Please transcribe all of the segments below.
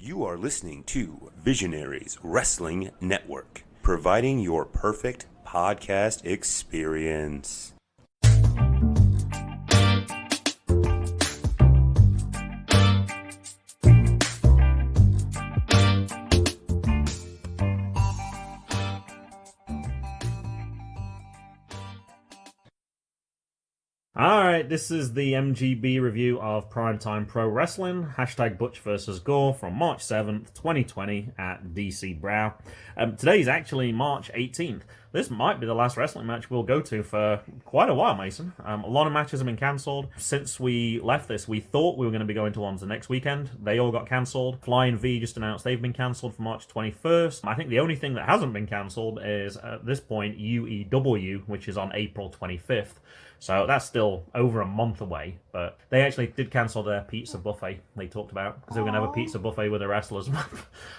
You are listening to Visionaries Wrestling Network, providing your perfect podcast experience. Alright, this is the MGB review of Primetime Pro Wrestling, hashtag Butch vs. Gore from March 7th, 2020 at DC BRAU. Today is actually March 18th. This might be the last wrestling match we'll go to for quite a while, Mason. A lot of matches have been cancelled. Since we left this, we thought we were going to be going to ones the next weekend. They all got cancelled. Flying V just announced they've been cancelled for March 21st. I think the only thing that hasn't been cancelled is, at this point, UEW, which is on April 25th. So that's still over a month away, but they actually did cancel their pizza buffet they talked about, because they were going to have a pizza buffet with the wrestlers.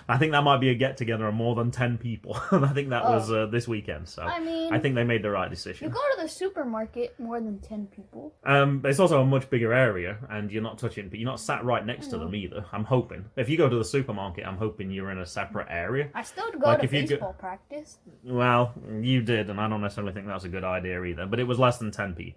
I think that might be a get-together of more than 10 people. I think that was this weekend, so I think they made the right decision. You go to the supermarket, more than 10 people. But it's also a much bigger area, and you're not touching, but you're not sat right next to them either, I'm hoping. If you go to the supermarket, I'm hoping you're in a separate area. I still go to baseball practice. Well, you did, and I don't necessarily think that was a good idea either, but it was less than 10 people.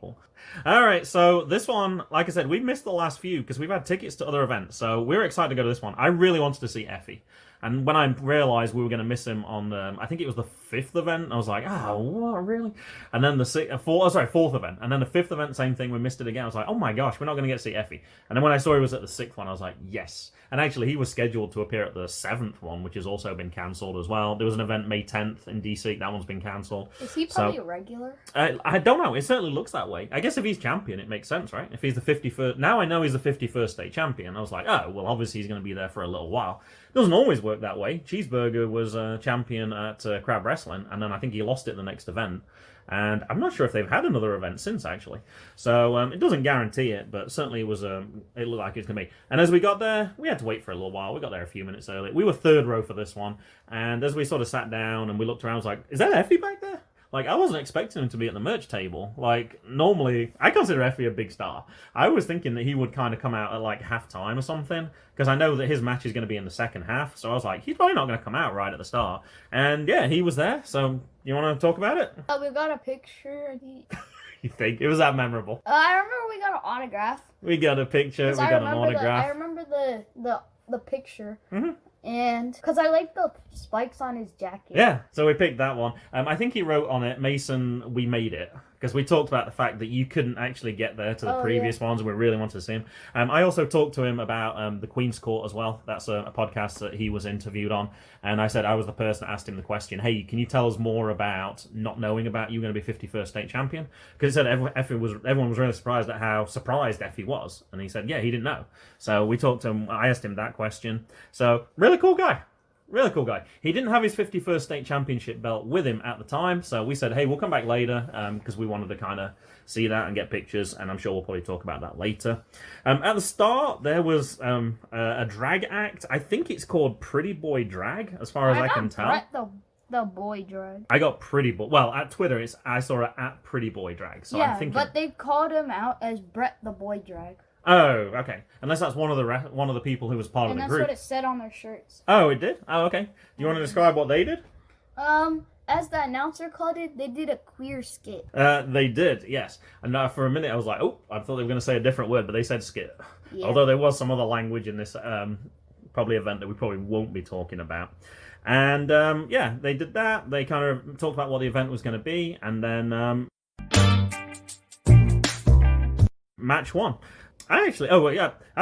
Alright, so this one, like I said, we missed the last few because we've had tickets to other events, so we're excited to go to this one. I really wanted to see Effy. And when I realised we were going to miss him on the, I think it was the 5th event, I was like, oh, what, really? And then the 4th event. And then the 5th event, same thing, we missed it again. I was like, oh my gosh, we're not going to get to see Effy. And then when I saw he was at the 6th one, I was like, yes. And actually, he was scheduled to appear at the 7th one, which has also been cancelled as well. There was an event May 10th in DC, that one's been cancelled. Is he probably a regular? I don't know, it certainly looks that way. I guess if he's champion, it makes sense, right? If he's the 51st, now I know he's the 51st state champion. I was like, oh, well, obviously he's going to be there for a little while. Doesn't always work that way. Cheeseburger was champion at Crab Wrestling, and then I think he lost it the next event. And I'm not sure if they've had another event since, actually. So it doesn't guarantee it, but certainly it was it looked like it was going to be. And as we got there, we had to wait for a little while. We got there a few minutes early. We were third row for this one. And as we sort of sat down and we looked around, I was like, is that Effy back there? Like, I wasn't expecting him to be at the merch table. Like, normally, I consider Effy a big star. I was thinking that he would kind of come out at, like, half-time or something, because I know that his match is going to be in the second half, so I was like, he's probably not going to come out right at the start. And, yeah, he was there, so you want to talk about it? We got a picture. You think? It was that memorable? I remember we got an autograph. We got a picture, we got an autograph. I remember the picture. Mm-hmm. And because I like the spikes on his jacket. Yeah, so we picked that one. I think he wrote on it, Mason, we made it. Because we talked about the fact that you couldn't actually get there to the previous ones, and we really wanted to see him. I also talked to him about the Queen's Court as well. That's a podcast that he was interviewed on. And I said I was the person that asked him the question, hey, can you tell us more about not knowing about you going to be 51st state champion? Because he said everyone was really surprised at how surprised Effy was. And he said, yeah, he didn't know. So we talked to him, I asked him that question. So, really cool guy. Really cool guy. He didn't have his 51st state championship belt with him at the time, so we said, hey, we'll come back later, because we wanted to kind of see that and get pictures, and I'm sure we'll probably talk about that later. At the start, there was a drag act. I think it's called Pretty Boy Drag, as far as I can tell. The boy drag. I got Pretty Boy. Well, at Twitter, I saw it at Pretty Boy Drag. So yeah, I'm thinking... but they called him out as Brett the Boy Drag. Oh, okay. Unless that's one of the people who was part of the group. And that's what it said on their shirts. Oh, it did? Oh, okay. Do you want to describe what they did? As the announcer called it, they did a queer skit. They did, yes. And for a minute I was like, oh, I thought they were going to say a different word, but they said skit. Yeah. Although there was some other language in this probably event that we probably won't be talking about. And yeah, they did that. They kind of talked about what the event was going to be, and then match one. I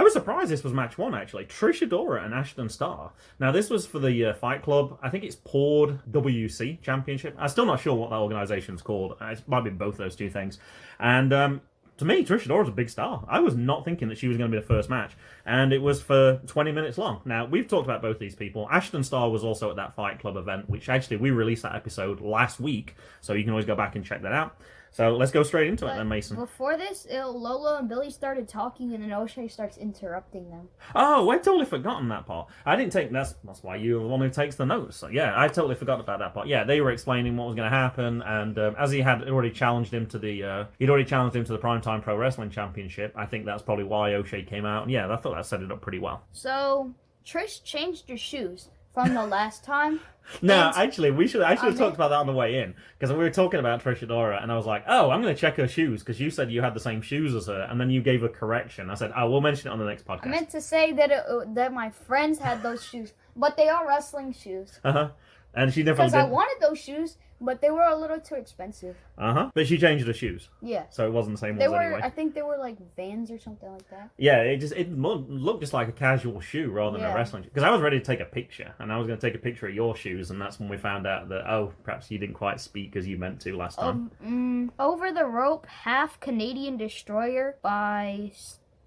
was surprised this was match one, actually. Trish, Adora, and Ashton, Starr. Now, this was for the Fight Club. I think it's PORD WC Championship. I'm still not sure what that organization's called. It might be both those two things. And to me, Trish Adora's a big star. I was not thinking that she was going to be the first match. And it was for 20 minutes long. Now, we've talked about both these people. Ashton Starr was also at that Fight Club event, which actually we released that episode last week. So you can always go back and check that out. So let's go straight into it then, Mason. Before this, Lolo and Billy started talking, and then O Shay starts interrupting them. Oh, I totally forgotten that part. I didn't take... That's why you're the one who takes the notes. So, yeah, I totally forgot about that part. Yeah, they were explaining what was going to happen, and as he had already challenged him to the... Primetime Pro Wrestling Championship, I think that's probably why O Shay came out. And yeah, I thought that set it up pretty well. So... Trish changed her shoes from the last time. No, actually, I should have talked about that on the way in, because we were talking about Trish Adora, and I was like, oh, I'm going to check her shoes, because you said you had the same shoes as her, and then you gave a correction. I said, oh, we'll mention it on the next podcast. I meant to say that that my friends had those shoes, but they are wrestling shoes. Uh-huh. And she definitely Because I wanted those shoes, but they were a little too expensive. Uh-huh. But she changed her shoes. Yeah. So it wasn't the same ones anyway. I think they were like Vans or something like that. Yeah, it looked just like a casual shoe rather than a wrestling shoe. Because I was ready to take a picture, and I was going to take a picture of your shoes, and that's when we found out that, oh, perhaps you didn't quite speak as you meant to last time. Over the Rope, Half Canadian Destroyer by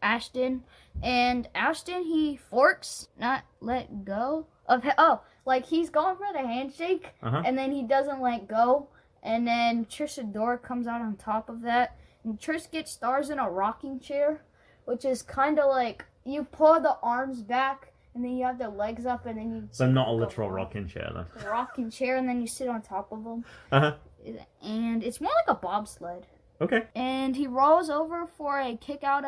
Ashton. And Ashton, he forks, not let go of... like he's going for the handshake, and then he doesn't let go. And then Trish Adora comes out on top of that. And Trish gets Starrs in a rocking chair, which is kind of like you pull the arms back, and then you have the legs up, and then you... So not a literal rocking chair, then. A rocking chair, and then you sit on top of them. Uh-huh. And it's more like a bobsled. Okay. And he rolls over for a kick out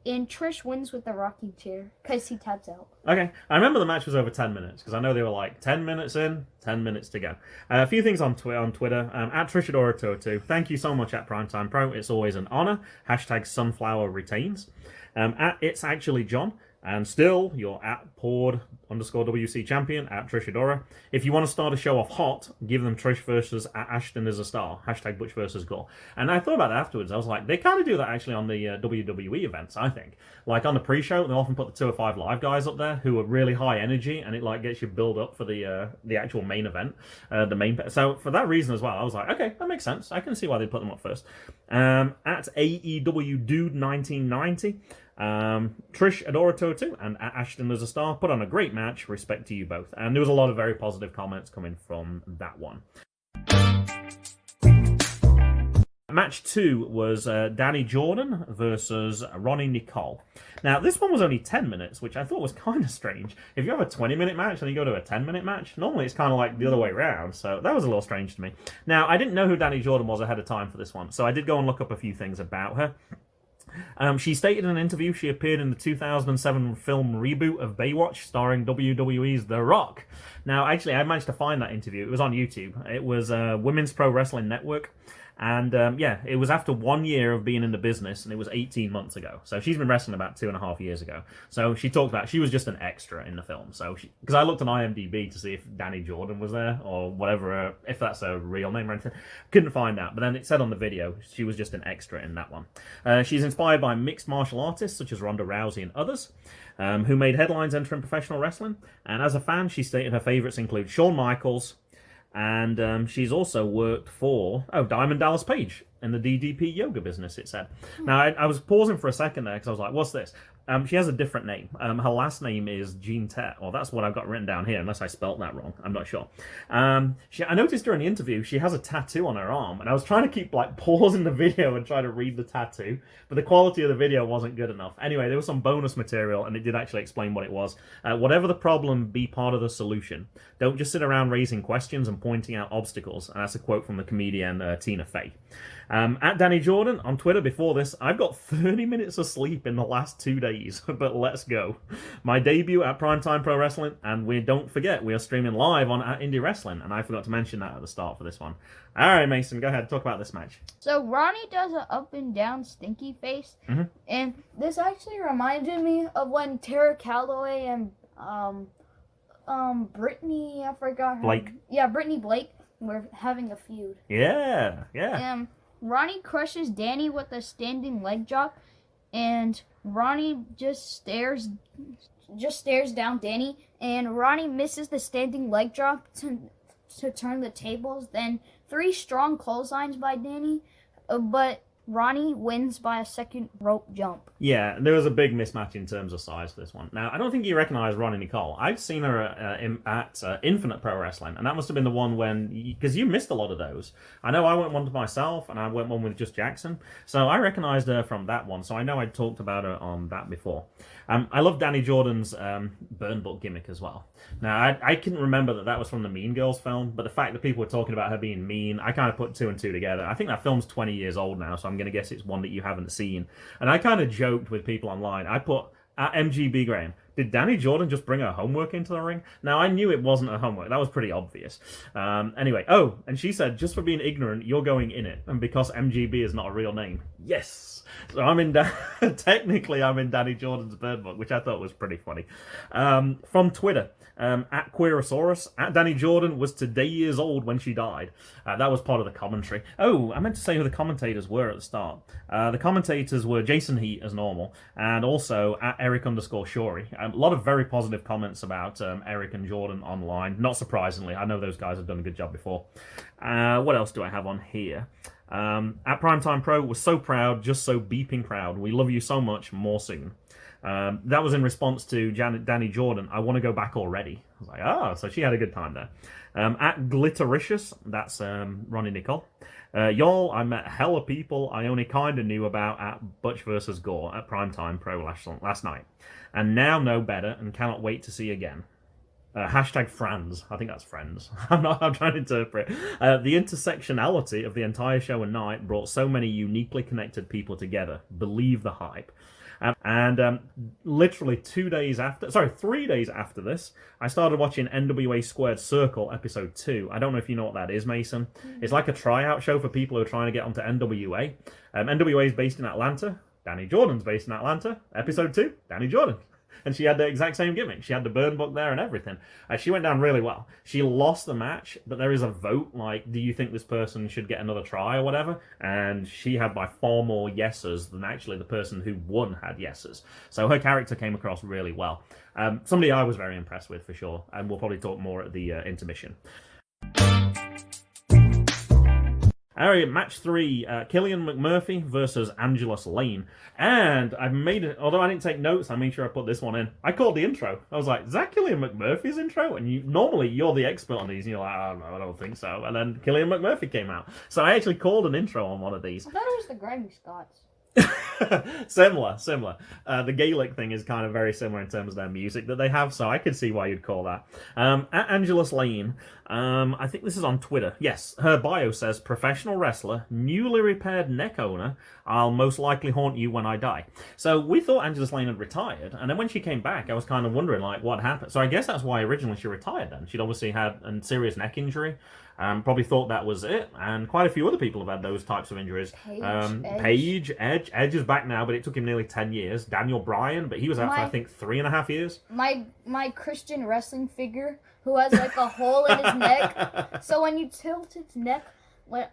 and Trish wins with the rocking chair because he taps out. Okay. I remember the match was over 10 minutes because I know they were like 10 minutes in, 10 minutes to go. A few things on Twitter. At Trish Adora 202. Thank you so much at Primetime Pro. It's always an honor. # Sunflower retains. At It's Actually John. And still, you're at Pord_WC champion at Trish Adora. If you want to start a show off hot, give them Trish versus Ashton as a star. # Butch versus Gore. And I thought about that afterwards. I was like, they kind of do that actually on the WWE events, I think. Like on the pre-show, they often put the 205 Live guys up there who are really high energy, and it like gets you build up for the actual main event, So for that reason as well, I was like, okay, that makes sense. I can see why they put them up first. At AEW Dude 1990. Trish Adora 202 and Ashton as a star put on a great match. Respect to you both. And there was a lot of very positive comments coming from that one. Match 2 was Dani Jordan versus Roni Nicole. Now, this one was only 10 minutes, which I thought was kind of strange. If you have a 20-minute match and you go to a 10-minute match, normally it's kind of like the other way around, so that was a little strange to me. Now, I didn't know who Dani Jordan was ahead of time for this one, so I did go and look up a few things about her. She stated in an interview she appeared in the 2007 film reboot of Baywatch starring WWE's The Rock. Now, actually, I managed to find that interview. It was on YouTube. It was Women's Pro Wrestling Network. And it was after 1 year of being in the business, and it was 18 months ago. So she's been wrestling about 2.5 years ago. So she talked about she was just an extra in the film. So because I looked on IMDb to see if Dani Jordan was there or whatever, if that's a real name or anything, couldn't find out. But then it said on the video she was just an extra in that one. She's inspired by mixed martial artists such as Ronda Rousey and others, who made headlines entering professional wrestling. And as a fan, she stated her favorites include Shawn Michaels. And she's also worked for Diamond Dallas Page in the DDP yoga business, it said. Now, I was pausing for a second there because I was like, what's this? She has a different name. Her last name is Jean Tet, or that's what I've got written down here, unless I spelt that wrong. I'm not sure. I noticed during the interview, she has a tattoo on her arm, and I was trying to keep pausing the video and try to read the tattoo, but the quality of the video wasn't good enough. Anyway, there was some bonus material, and it did actually explain what it was. Whatever the problem, be part of the solution. Don't just sit around raising questions and pointing out obstacles. And that's a quote from the comedian Tina Fey. At Dani Jordan on Twitter before this, I've got 30 minutes of sleep in the last 2 days, but let's go. My debut at Primetime Pro Wrestling, and don't forget, we are streaming live on at Indie Wrestling, and I forgot to mention that at the start for this one. All right, Mason, go ahead, talk about this match. So Roni does an up and down stinky face, and this actually reminded me of when Tara Calloway and Brittany, I forgot her Blake. name. Yeah, Brittany Blake were having a feud. Yeah. Roni crushes Dani with a standing leg drop, and Roni just stares down Dani, and Roni misses the standing leg drop to turn the tables. Then 3 strong clotheslines by Dani, but Roni wins by a second rope jump. Yeah, there was a big mismatch in terms of size for this one. Now, I don't think you recognize Roni Nicole. I've seen her at Infinite Pro Wrestling, and that must have been the one when... Because you missed a lot of those. I know I went one to myself, and I went one with just Jackson. So I recognized her from that one, so I know I'd talked about her on that before. I love Dani Jordan's burn book gimmick as well. Now, I couldn't remember that was from the Mean Girls film, but the fact that people were talking about her being mean, I kind of put 2 and 2 together. I think that film's 20 years old now, so I'm going to guess it's one that you haven't seen. And I kind of joked with people online. I put At MGB Graham, did Dani Jordan just bring her homework into the ring? Now, I knew it wasn't her homework. That was pretty obvious. Anyway, and she said, just for being ignorant, you're going in it. And because MGB is not a real name. Yes. So technically I'm in Dani Jordan's bird book, which I thought was pretty funny. From Twitter, at Queerosaurus, at Dani Jordan was today years old when she died. That was part of the commentary. Oh, I meant to say who the commentators were at the start. The commentators were Jason Heat as normal, and also at Eric_Shorey. A lot of very positive comments about Eric and Jordan online. Not surprisingly, I know those guys have done a good job before. What else do I have on here? At Primetime Pro, was so proud, just so beeping proud. We love you so much, more soon. That was in response to Dani Jordan. I want to go back already. I was like, so she had a good time there. At Glittericious, that's Roni Nicole. Y'all, I met hella people I only kind of knew about at Butch vs. Gore at Primetime Pro last night. And now know better and cannot wait to see again. Hashtag Franz. I think that's friends. I'm trying to interpret. The intersectionality of the entire show and night brought so many uniquely connected people together. Believe the hype. Literally 3 days after this, I started watching NWA Squared Circle episode 2. I don't know if you know what that is, Mason. It's like a tryout show for people who are trying to get onto NWA. NWA is based in Atlanta. Dani Jordan's based in Atlanta. Episode 2, Dani Jordan. And she had the exact same gimmick. She had the burn book there and everything. She went down really well. She lost the match, but there is a vote, like, do you think this person should get another try or whatever? And she had by far more yeses than actually the person who won had yeses. So her character came across really well. Somebody I was very impressed with, for sure. And we'll probably talk more at the intermission. Alright, match 3, Killian McMurphy versus Angelus Layne. And I've made it, although I didn't take notes, I made sure I put this one in. I called the intro. I was like, is that Killian McMurphy's intro? And normally you're the expert on these, and you're like, I don't know, I don't think so. And then Killian McMurphy came out. So I actually called an intro on one of these. I thought it was the Grammy Scots. Similar. The Gaelic thing is kind of very similar in terms of their music that they have, so I could see why you'd call that. At Angelus Layne, I think this is on Twitter. Yes, her bio says, professional wrestler, newly repaired neck owner, I'll most likely haunt you when I die. So we thought Angelus Layne had retired, and then when she came back, I was kind of wondering, like, what happened? So I guess that's why originally she retired then. She'd obviously had a serious neck injury. Probably thought that was it, and quite a few other people have had those types of injuries. Paige, Edge is back now, but it took him nearly 10 years. Daniel Bryan, but he was out for, I think, 3.5 years. My Christian wrestling figure, who has like a hole in his neck, so when you tilt its neck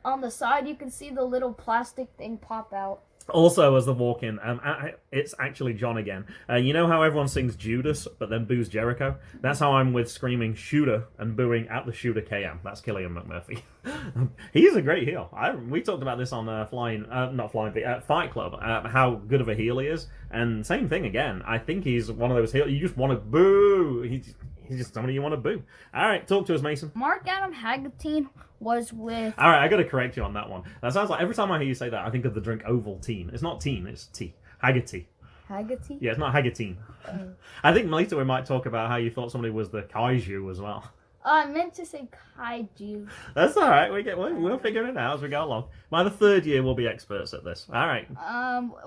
on the side, you can see the little plastic thing pop out. Also, as they walk in, it's actually John again. You know how everyone sings Judas, but then boos Jericho? That's how I'm with screaming Shooter and booing at the Shooter KM. That's Killian McMurphy. He's a great heel. We talked about this on Fight Club, how good of a heel he is. And same thing again. I think he's one of those heels you just want to boo. He's just somebody you want to boo. All right, talk to us, Mason. Mark Adam Haggerty was with... All right, I got to correct you on that one. That sounds like every time I hear you say that, I think of the drink Ovaltine. It's not teen, it's tea. Haggerty. Haggerty? Yeah, it's not Haggertine. I think later we might talk about how you thought somebody was the kaiju as well. I meant to say kaiju. That's all right. We'll figure it out as we go along. By the third year, we'll be experts at this. All right.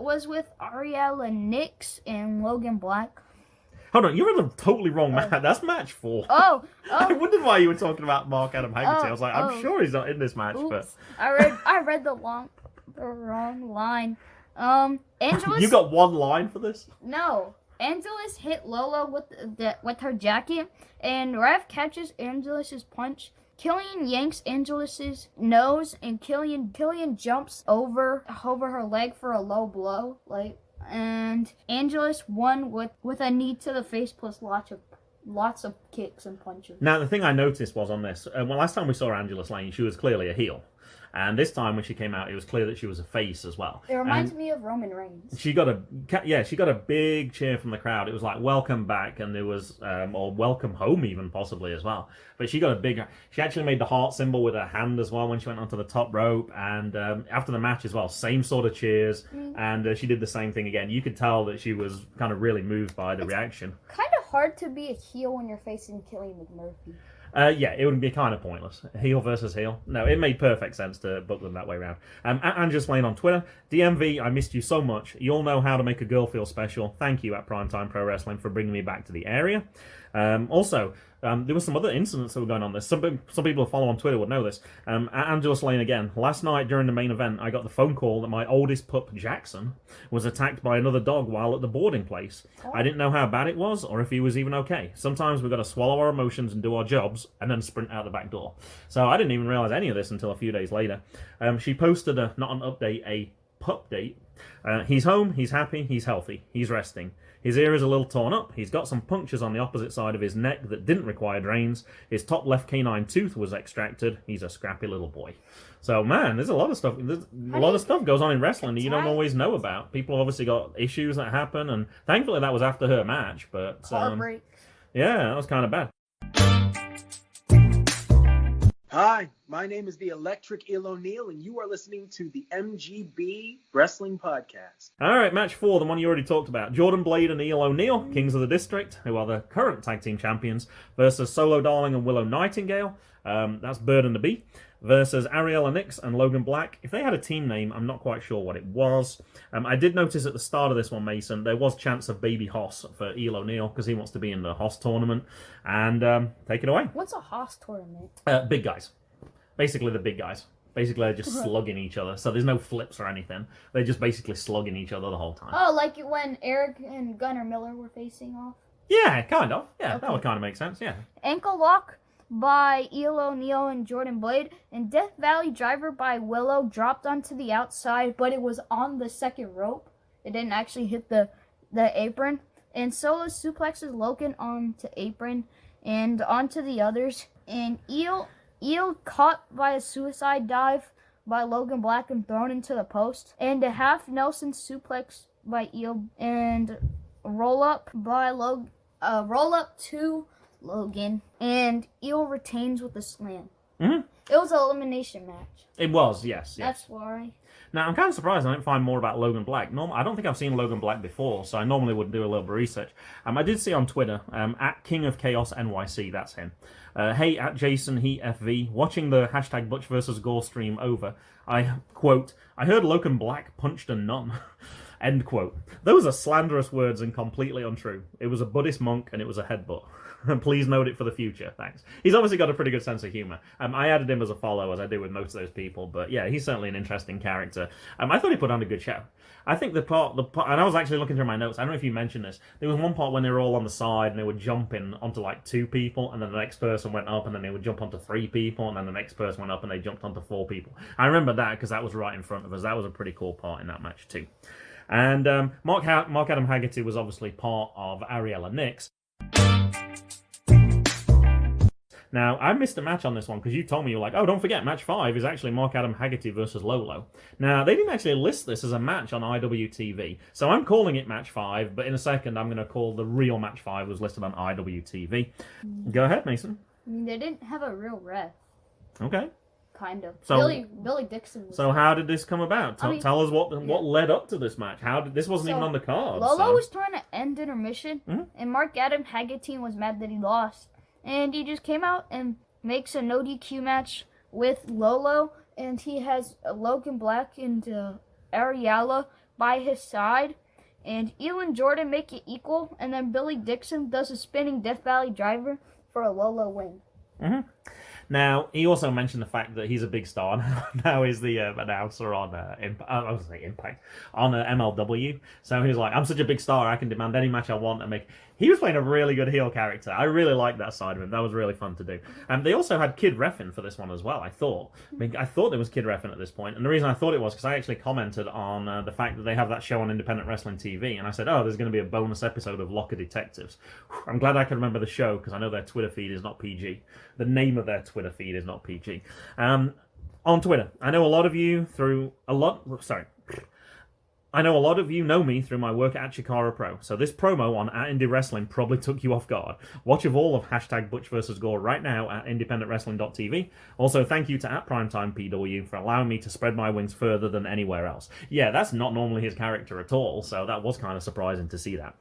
Was with Ariela Nix and Logan Black. Hold on, you're in the totally wrong match. That's match 4. Oh. I wondered why you were talking about Mark Adam Haggerty. I was like, I'm sure he's not in this match. Oops. But I read the wrong line. Angelus. You got one line for this? No. Angelus hit Lolo with her jacket, and Rev catches Angelus's punch. Killian yanks Angelus's nose, and Killian jumps over her leg for a low blow, and Angelus won with a knee to the face plus lots of kicks and punches. Now, the thing I noticed was on this, last time we saw Angelus Layne, she was clearly a heel. And this time when she came out, it was clear that she was a face as well. It reminds me of Roman Reigns. She got a big cheer from the crowd. It was like, welcome back, and there was, or welcome home even, possibly, as well. But she actually made the heart symbol with her hand as well when she went onto the top rope, and after the match as well, same sort of cheers, and she did the same thing again. You could tell that she was kind of really moved by the reaction. Kind of hard to be a heel when you're facing Killian McMurphy. Yeah, it would be kind of pointless. Heel versus heel. No, it made perfect sense to book them that way around. At Angelus Layne on Twitter, DMV, I missed you so much. You all know how to make a girl feel special. Thank you at Primetime Pro Wrestling for bringing me back to the area. Also, there were some other incidents that were going on there. Some people who follow on Twitter would know this. At Angelus Layne again, last night during the main event, I got the phone call that my oldest pup, Jackson, was attacked by another dog while at the boarding place. Oh. I didn't know how bad it was or if he was even okay. Sometimes we've got to swallow our emotions and do our jobs and then sprint out the back door. So I didn't even realize any of this until a few days later. She posted not an update, a pup date. He's home, he's happy, he's healthy, he's resting. His ear is a little torn up. He's got some punctures on the opposite side of his neck that didn't require drains. His top left canine tooth was extracted. He's a scrappy little boy. So, man, there's a lot of stuff. A lot of stuff goes on in wrestling that you don't always know about. People have obviously got issues that happen, and thankfully that was after her match. But heartbreak. Yeah, that was kind of bad. Hi, my name is the Electric Eel O'Neal, and you are listening to the MGB Wrestling Podcast. All right, match 4, the one you already talked about. Jordan Blade and Neal O'Neal, Kings of the District, who are the current tag team champions, versus Solo Darling and Willow Nightingale. That's Bird and the Bee. Versus Ariela Nix and Logan Black. If they had a team name, I'm not quite sure what it was. I did notice at the start of this one, Mason, there was chance of Baby Hoss for Eel O'Neal because he wants to be in the Hoss tournament. And take it away. What's a Hoss tournament? Big guys. Basically the big guys. Basically they're just slugging each other. So there's no flips or anything. They're just basically slugging each other the whole time. Oh, like when Eric and Gunnar Miller were facing off? Yeah, kind of. Yeah, okay. That would kind of make sense, yeah. Ankle lock by Eel O'Neal and Jordan Blade, and Death Valley Driver by Willow dropped onto the outside, but it was on the second rope. It didn't actually hit the apron. And Solo suplexes Logan onto apron and onto the others. And Eel caught by a suicide dive by Logan Black and thrown into the post. And a half Nelson suplex by Eel and roll up by Logan. Roll up to Logan, and Eel retains with a slam. Mm-hmm. It was an elimination match. It was, yes. That's why. Now, I'm kind of surprised I didn't find more about Logan Black. I don't think I've seen Logan Black before, so I normally would do a little bit of research. I did see on Twitter, at King of Chaos NYC, that's him. Hey, at Jason Heat FV, watching the hashtag Butch vs. Gore stream over, I heard Logan Black punched a nun. End quote. Those are slanderous words and completely untrue. It was a Buddhist monk and it was a headbutt. Please note it for the future. Thanks. He's obviously got a pretty good sense of humor. I added him as a follow, as I do with most of those people. But yeah, he's certainly an interesting character. I thought he put on a good show. I think the part, and I was actually looking through my notes. I don't know if you mentioned this. There was one part when they were all on the side and they were jumping onto like 2 people, and then the next person went up, and then they would jump onto 3 people, and then the next person went up and they jumped onto 4 people. I remember that because that was right in front of us. That was a pretty cool part in that match too. And Mark Adam Haggerty was obviously part of Ariela Nix. Now, I missed a match on this one because you told me, you were like, oh, don't forget, match 5 is actually Mark Adam Haggerty versus Lolo. Now, they didn't actually list this as a match on IWTV, so I'm calling it match 5, but in a second I'm going to call the real match 5 was listed on IWTV. Go ahead, Mason. I mean, they didn't have a real ref. Okay. Kind of. So, Billy Dixon. So how did this come about? Tell us what led up to this match. This wasn't even on the card. Lolo was trying to end intermission, and Mark Adam Haggerty was mad that he lost. And he just came out and makes a no DQ match with Lolo, and he has Logan Black and Ariela by his side. And Eel and Jordan make it equal, and then Billy Dixon does a spinning Death Valley Driver for a Lolo win. Mm-hmm. Now, he also mentioned the fact that he's a big star. Now he's the announcer on Impact, on MLW. So he's like, I'm such a big star, I can demand any match I want and make... He was playing a really good heel character. I really liked that side of him. That was really fun to do. And they also had Kid Reffin for this one as well, I thought. I thought there was Kid Reffin at this point. And the reason I thought it was because I actually commented on the fact that they have that show on Independent Wrestling TV. And I said, oh, there's going to be a bonus episode of Locker Detectives. I'm glad I can remember the show because I know their Twitter feed is not PG. The name of their Twitter feed is not PG. On Twitter, I know a lot of you I know a lot of you know me through my work at Chikara Pro, so this promo on at Indie Wrestling probably took you off guard. Watch of all of hashtag Butch vs. Gore right now at independentwrestling.tv. Also, thank you to at Primetime PW for allowing me to spread my wings further than anywhere else. Yeah, that's not normally his character at all, so that was kind of surprising to see that.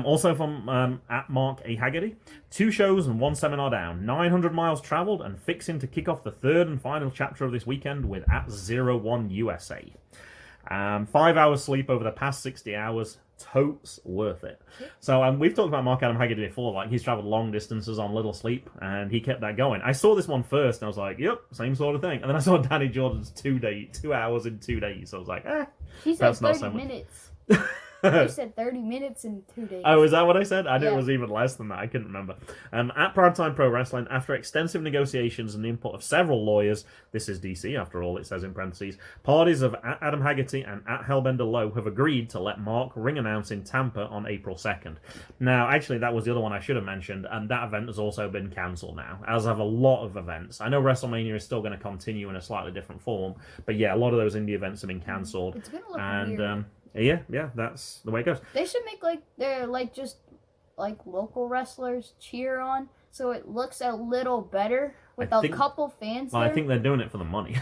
Also from at Mark A. Haggerty, 2 shows and 1 seminar down, 900 miles travelled, and fixing to kick off the 3rd and final chapter of this weekend with at 01 USA. 5 hours sleep over the past 60 hours, totes worth it. So we've talked about Mark Adam Haggerty before, like he's traveled long distances on little sleep, and he kept that going. I saw this one first, and I was like, yep, same sort of thing. And then I saw Danny Jordan's 2 hours in 2 days, so I was like, He said that's 30 not so much. minutes. You said 30 minutes in 2 days. Oh, is that what I said? I knew it was even less than that. I couldn't remember. At Primetime Pro Wrestling, after extensive negotiations and the input of several lawyers, this is DC after all, it says in parentheses, parties of at Adam Haggerty and at Hellbender Low have agreed to let Mark ring announce in Tampa on April 2nd. Now, actually, that was the other one I should have mentioned, and that event has also been cancelled now, as have a lot of events. I know WrestleMania is still going to continue in a slightly different form, but yeah, a lot of those indie events have been cancelled. It's going to look weird. Yeah, that's the way it goes. They should make like they're like just like local wrestlers cheer on, so it looks a little better with a couple fans. Well, there. I think they're doing it for the money.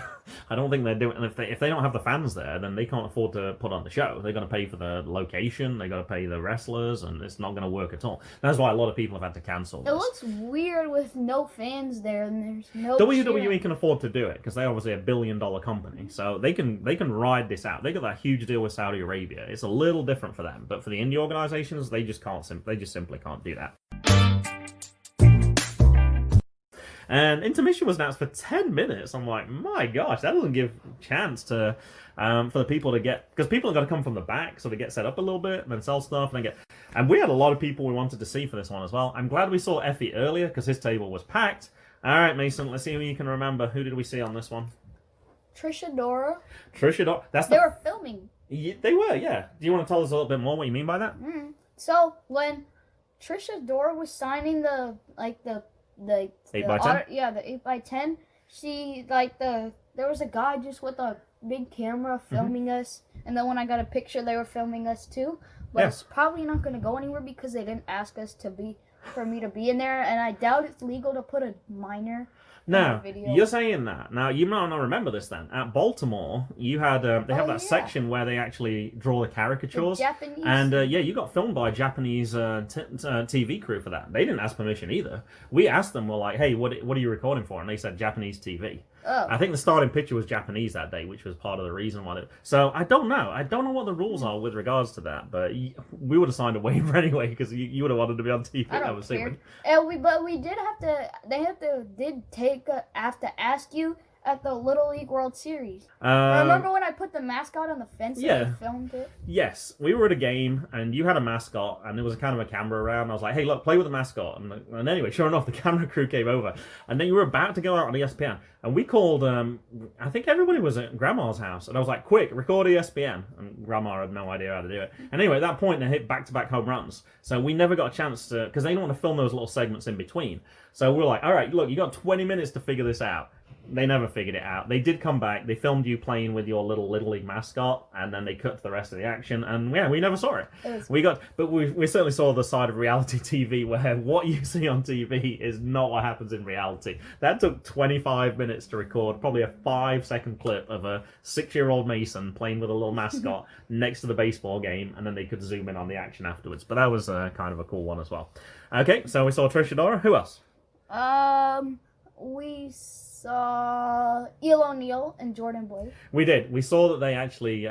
I don't think they're doing. And if they don't have the fans there, then they can't afford to put on the show. They're going to pay for the location. They got to pay the wrestlers, and it's not going to work at all. That's why a lot of people have had to cancel. It looks weird with no fans there, and there's no. WWE cheering. can afford to do it because they're obviously $1 billion company, so they can ride this out. They got that huge deal with Saudi Arabia. It's a little different for them, but for the indie organizations, they just can't. They just simply can't do that. And Intermission was announced for 10 minutes. I'm like, my gosh, that doesn't give a chance to for the people to get... Because people have got to come from the back, so they get set up a little bit and then sell stuff. And we had a lot of people we wanted to see for this one as well. I'm glad we saw Effy earlier because his table was packed. All right, Mason, let's see who you can remember. Who did we see on this one? Trish Adora. Trish Adora. They were filming. Yeah, they were, yeah. Do you want to tell us a little bit more what you mean by that? So, when Trish Adora was signing the 8x10? The 8x10. She there was a guy just with a big camera filming us, and then when I got a picture, they were filming us too. But it's probably not going to go anywhere because they didn't ask us for me to be in there, and I doubt it's legal to put a minor. Now, you're saying that. Now, you might not remember this then. At Baltimore, you had they have that section where they actually draw the caricatures. The Japanese. And, you got filmed by a Japanese TV crew for that. They didn't ask permission either. We asked them, we're like, hey, what are you recording for? And they said Japanese TV. Oh. I think the starting picture was Japanese that day, which was part of the reason why. So I don't know. I don't know what the rules are with regards to that, but we would have signed a waiver anyway because you would have wanted to be on TV. I don't care. But we did have to. They have to ask you at the Little League World Series. Remember when I put the mascot on the fence and they filmed it? Yes, we were at a game and you had a mascot and there was kind of a camera around. And I was like, hey, look, play with the mascot. And anyway, sure enough, the camera crew came over. And then you were about to go out on ESPN. And we called, I think everybody was at Grandma's house. And I was like, quick, record ESPN. And Grandma had no idea how to do it. And anyway, at that point, they hit back-to-back home runs. So we never got a chance to, because they don't want to film those little segments in between. So we were like, all right, look, you got 20 minutes to figure this out. They never figured it out. They did come back. They filmed you playing with your Little League mascot, and then they cut to the rest of the action. And yeah, we never saw it. We certainly saw the side of reality TV where what you see on TV is not what happens in reality. That took 25 minutes to record, probably a 5-second clip of a 6-year-old Mason playing with a little mascot next to the baseball game, and then they could zoom in on the action afterwards. But that was kind of a cool one as well. Okay, so we saw Trish Adora. Who else? We saw Neal and Jordan Blade. We did. We saw that they actually.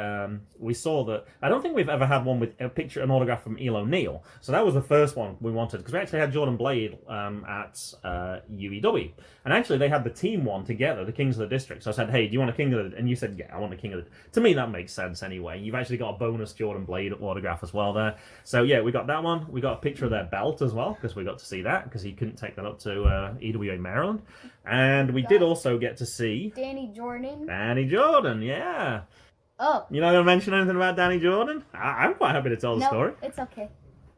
We saw that. I don't think we've ever had one with a picture, an autograph from Neal. So that was the first one we wanted because we actually had Jordan Blade at UEW, and actually they had the team one together, the Kings of the District. So I said, "Hey, do you want a King of the?" And you said, "Yeah, I want a King of the." To me, that makes sense anyway. You've actually got a bonus Jordan Blade autograph as well there. So yeah, we got that one. We got a picture of their belt as well because we got to see that because he couldn't take that up to EWA Maryland, and we did also get to see Danny Jordan. Danny Jordan, yeah. Oh. You're not going to mention anything about Danny Jordan? I'm quite happy to tell the story. It's okay.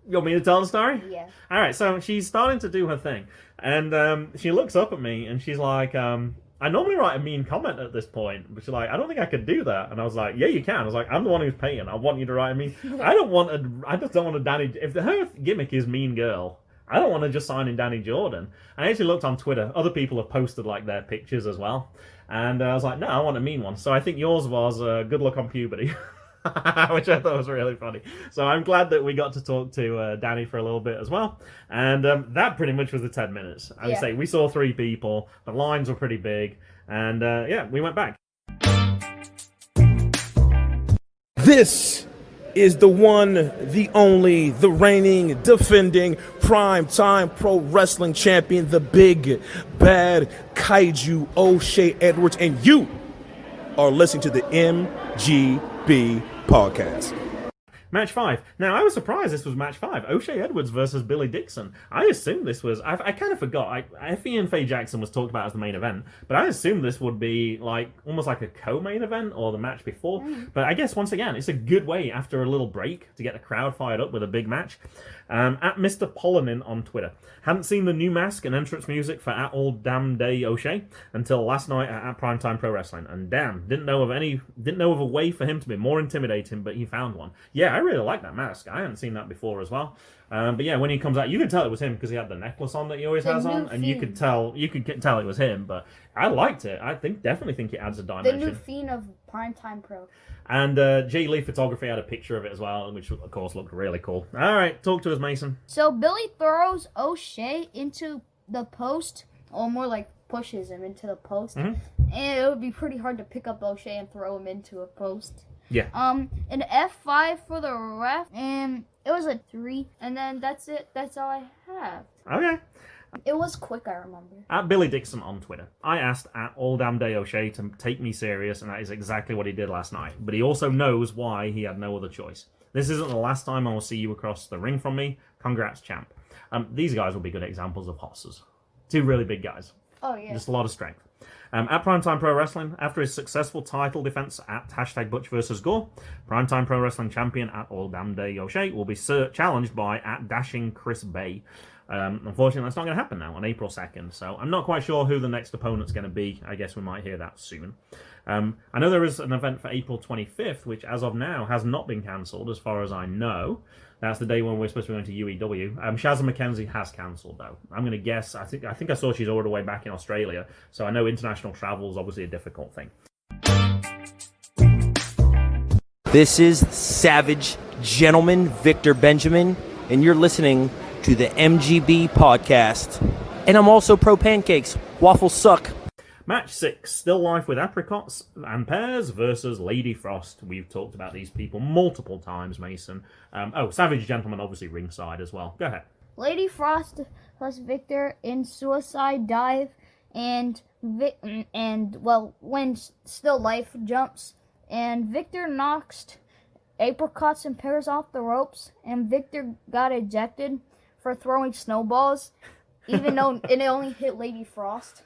You want me to tell the story? Yeah. All right, so she's starting to do her thing. And she looks up at me and she's like, I normally write a mean comment at this point, but she's like, I don't think I could do that. And I was like, yeah, you can. I was like, I'm the one who's paying. I want you to write a mean. I just don't want a Dani. If her gimmick is mean girl, I don't want to just sign in Dani Jordan. I actually looked on Twitter. Other people have posted like their pictures as well. And I was like, no, I want a mean one. So I think yours was good luck on puberty. Which I thought was really funny. So I'm glad that we got to talk to Dani for a little bit as well. And that pretty much was the 10 minutes. I would say we saw 3 people. The lines were pretty big. And we went back. This is the one, the only, the reigning, defending, primetime pro wrestling champion, the big, bad kaiju O Shay Edwards. And you are listening to the MGB podcast. Match 5. Now, I was surprised this was match 5. O Shay Edwards versus Billy Dixon. I assumed this was... I kind of forgot. Effy and Faye Jackson was talked about as the main event, but I assumed this would be almost like a co-main event or the match before. But I guess, once again, it's a good way after a little break to get the crowd fired up with a big match. At Mr. Polonin on Twitter. Hadn't seen the new mask and entrance music for At All Damn Day O'Shea until last night at Primetime Pro Wrestling. And damn, didn't know of a way for him to be more intimidating, but he found one. Yeah, I really like that mask. I hadn't seen that before as well. But yeah, when he comes out, you could tell it was him because he had the necklace on that he always has on, and you could tell it was him. But I liked it. I definitely think it adds a dimension. The new Fiend of Primetime Pro. And J. Lee Photography had a picture of it as well, which of course looked really cool. All right, talk to us, Mason. So Billy throws O'Shea into the post, or more like pushes him into the post, and it would be pretty hard to pick up O'Shea and throw him into a post. Yeah. An F5 for the ref, and it was a 3, and then that's it. That's all I have. Okay. It was quick, I remember. At Billy Dixon on Twitter, I asked at All Damn Day O'Shea to take me serious, and that is exactly what he did last night. But he also knows why he had no other choice. This isn't the last time I will see you across the ring from me. Congrats, champ. These guys will be good examples of hosses. 2 really big guys. Oh, yeah. Just a lot of strength. At Primetime Pro Wrestling, after his successful title defense at #Butch vs. Gore, Primetime Pro Wrestling champion at All Damn Day O'Shea will be challenged by at Dashing Chris Bay. Unfortunately, that's not going to happen now on April 2nd, so I'm not quite sure who the next opponent's going to be. I guess we might hear that soon. I know there is an event for April 25th, which as of now has not been cancelled, as far as I know. That's the day when we're supposed to be going to UEW. Shazza McKenzie has cancelled, though. I'm going to guess. I think I saw she's all the way back in Australia, so I know international travel is obviously a difficult thing. This is Savage Gentleman Victor Benjamin, and you're listening to the MGB podcast. And I'm also pro pancakes. Waffles suck. Match 6, still life with Apricots and Pears versus Lady Frost. We've talked about these people multiple times, Mason. Savage Gentleman obviously ringside as well. Go ahead. Lady Frost plus Victor in suicide dive, and when still life jumps, and Victor knocks Apricots and Pears off the ropes, and Victor got ejected for throwing snowballs, even though it only hit Lady Frost.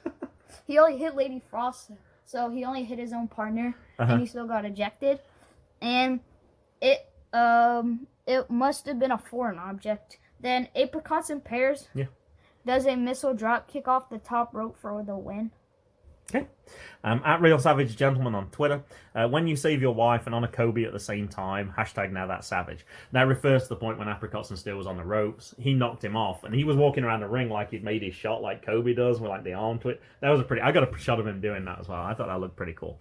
He only hit Lady Frost, so he only hit his own partner, and he still got ejected. And it must have been a foreign object. Then Apricots and Pears does a missile drop kick off the top rope for the win. Okay. At Real Savage Gentleman on Twitter, when you save your wife and honor Kobe at the same time, #NowThatSavage. That refers to the point when Apricots and Steel was on the ropes. He knocked him off, and he was walking around the ring like he'd made his shot like Kobe does, with like the arm to it. That was I got a shot of him doing that as well. I thought that looked pretty cool.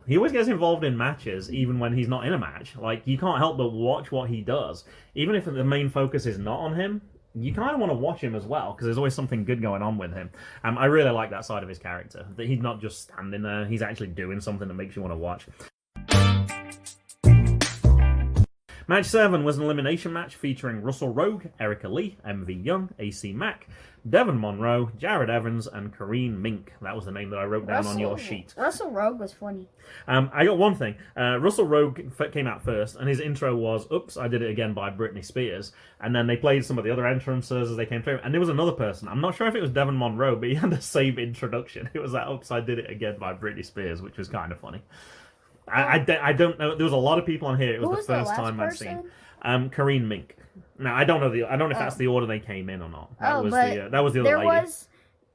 He always gets involved in matches, even when he's not in a match. Like, you can't help but watch what he does. Even if the main focus is not on him, you kind of want to watch him as well, because there's always something good going on with him. I really like that side of his character, that he's not just standing there, he's actually doing something that makes you want to watch. Match 7 was an elimination match featuring Russell Rogue, Erica Lee, MV Young, AC Mack, Devon Monroe, Jared Evans, and Kareen Mink. That was the name that I wrote down on your sheet. Russell Rogue was funny. I got one thing. Russell Rogue came out first, and his intro was, "Oops, I Did It Again" by Britney Spears. And then they played some of the other entrances as they came through. And there was another person. I'm not sure if it was Devon Monroe, but he had the same introduction. It was that "Oops, I Did It Again" by Britney Spears, which was kind of funny. I don't know. There was a lot of people on here. It was the first time I'd seen. Kareen Mink. Now I don't know if that's the order they came in or not. That was the other lady.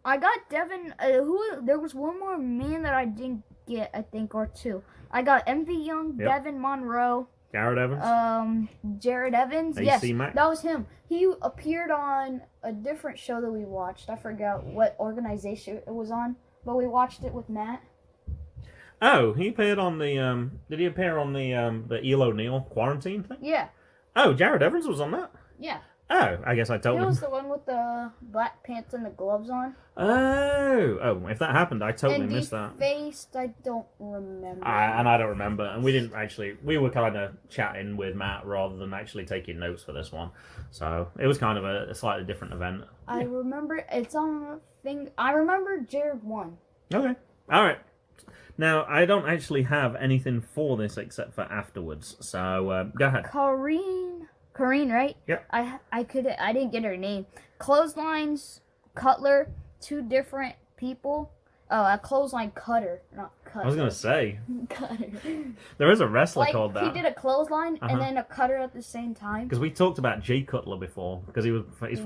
I got Devin. There was one more man that I didn't get, I think, or two. I got MV Young, Yep. Devin Monroe, Jared Evans. Jared Evans. AC Yes, Mack. that was him. He appeared on a different show that we watched. I forgot what organization it was on, but we watched it with Matt. Oh, he appeared on the. Did he appear on the Elo Neal quarantine thing? Yeah, Oh, Jared Evans was on that. yeah. Oh, I guess I told He him. was the one with the black pants and the gloves on. Oh, if that happened, I totally and missed that. defaced, I don't remember. I don't remember, and we didn't actually. We were kind of chatting with Matt rather than actually taking notes for this one, so it was kind of a slightly different event. I remember it's on the thing. I remember Jared won. Okay, all right. Now I don't actually have anything for this except for afterwards, so go ahead. Corrine, right? Yep. I didn't get her name. Clotheslines, Cutler, two different people. Oh, a clothesline cutter, not cutter. I was gonna say cutter. there is a wrestler Like called that. he did a clothesline Uh-huh. and then a cutter at the same time. Because we talked about Jay Cutler before, because he's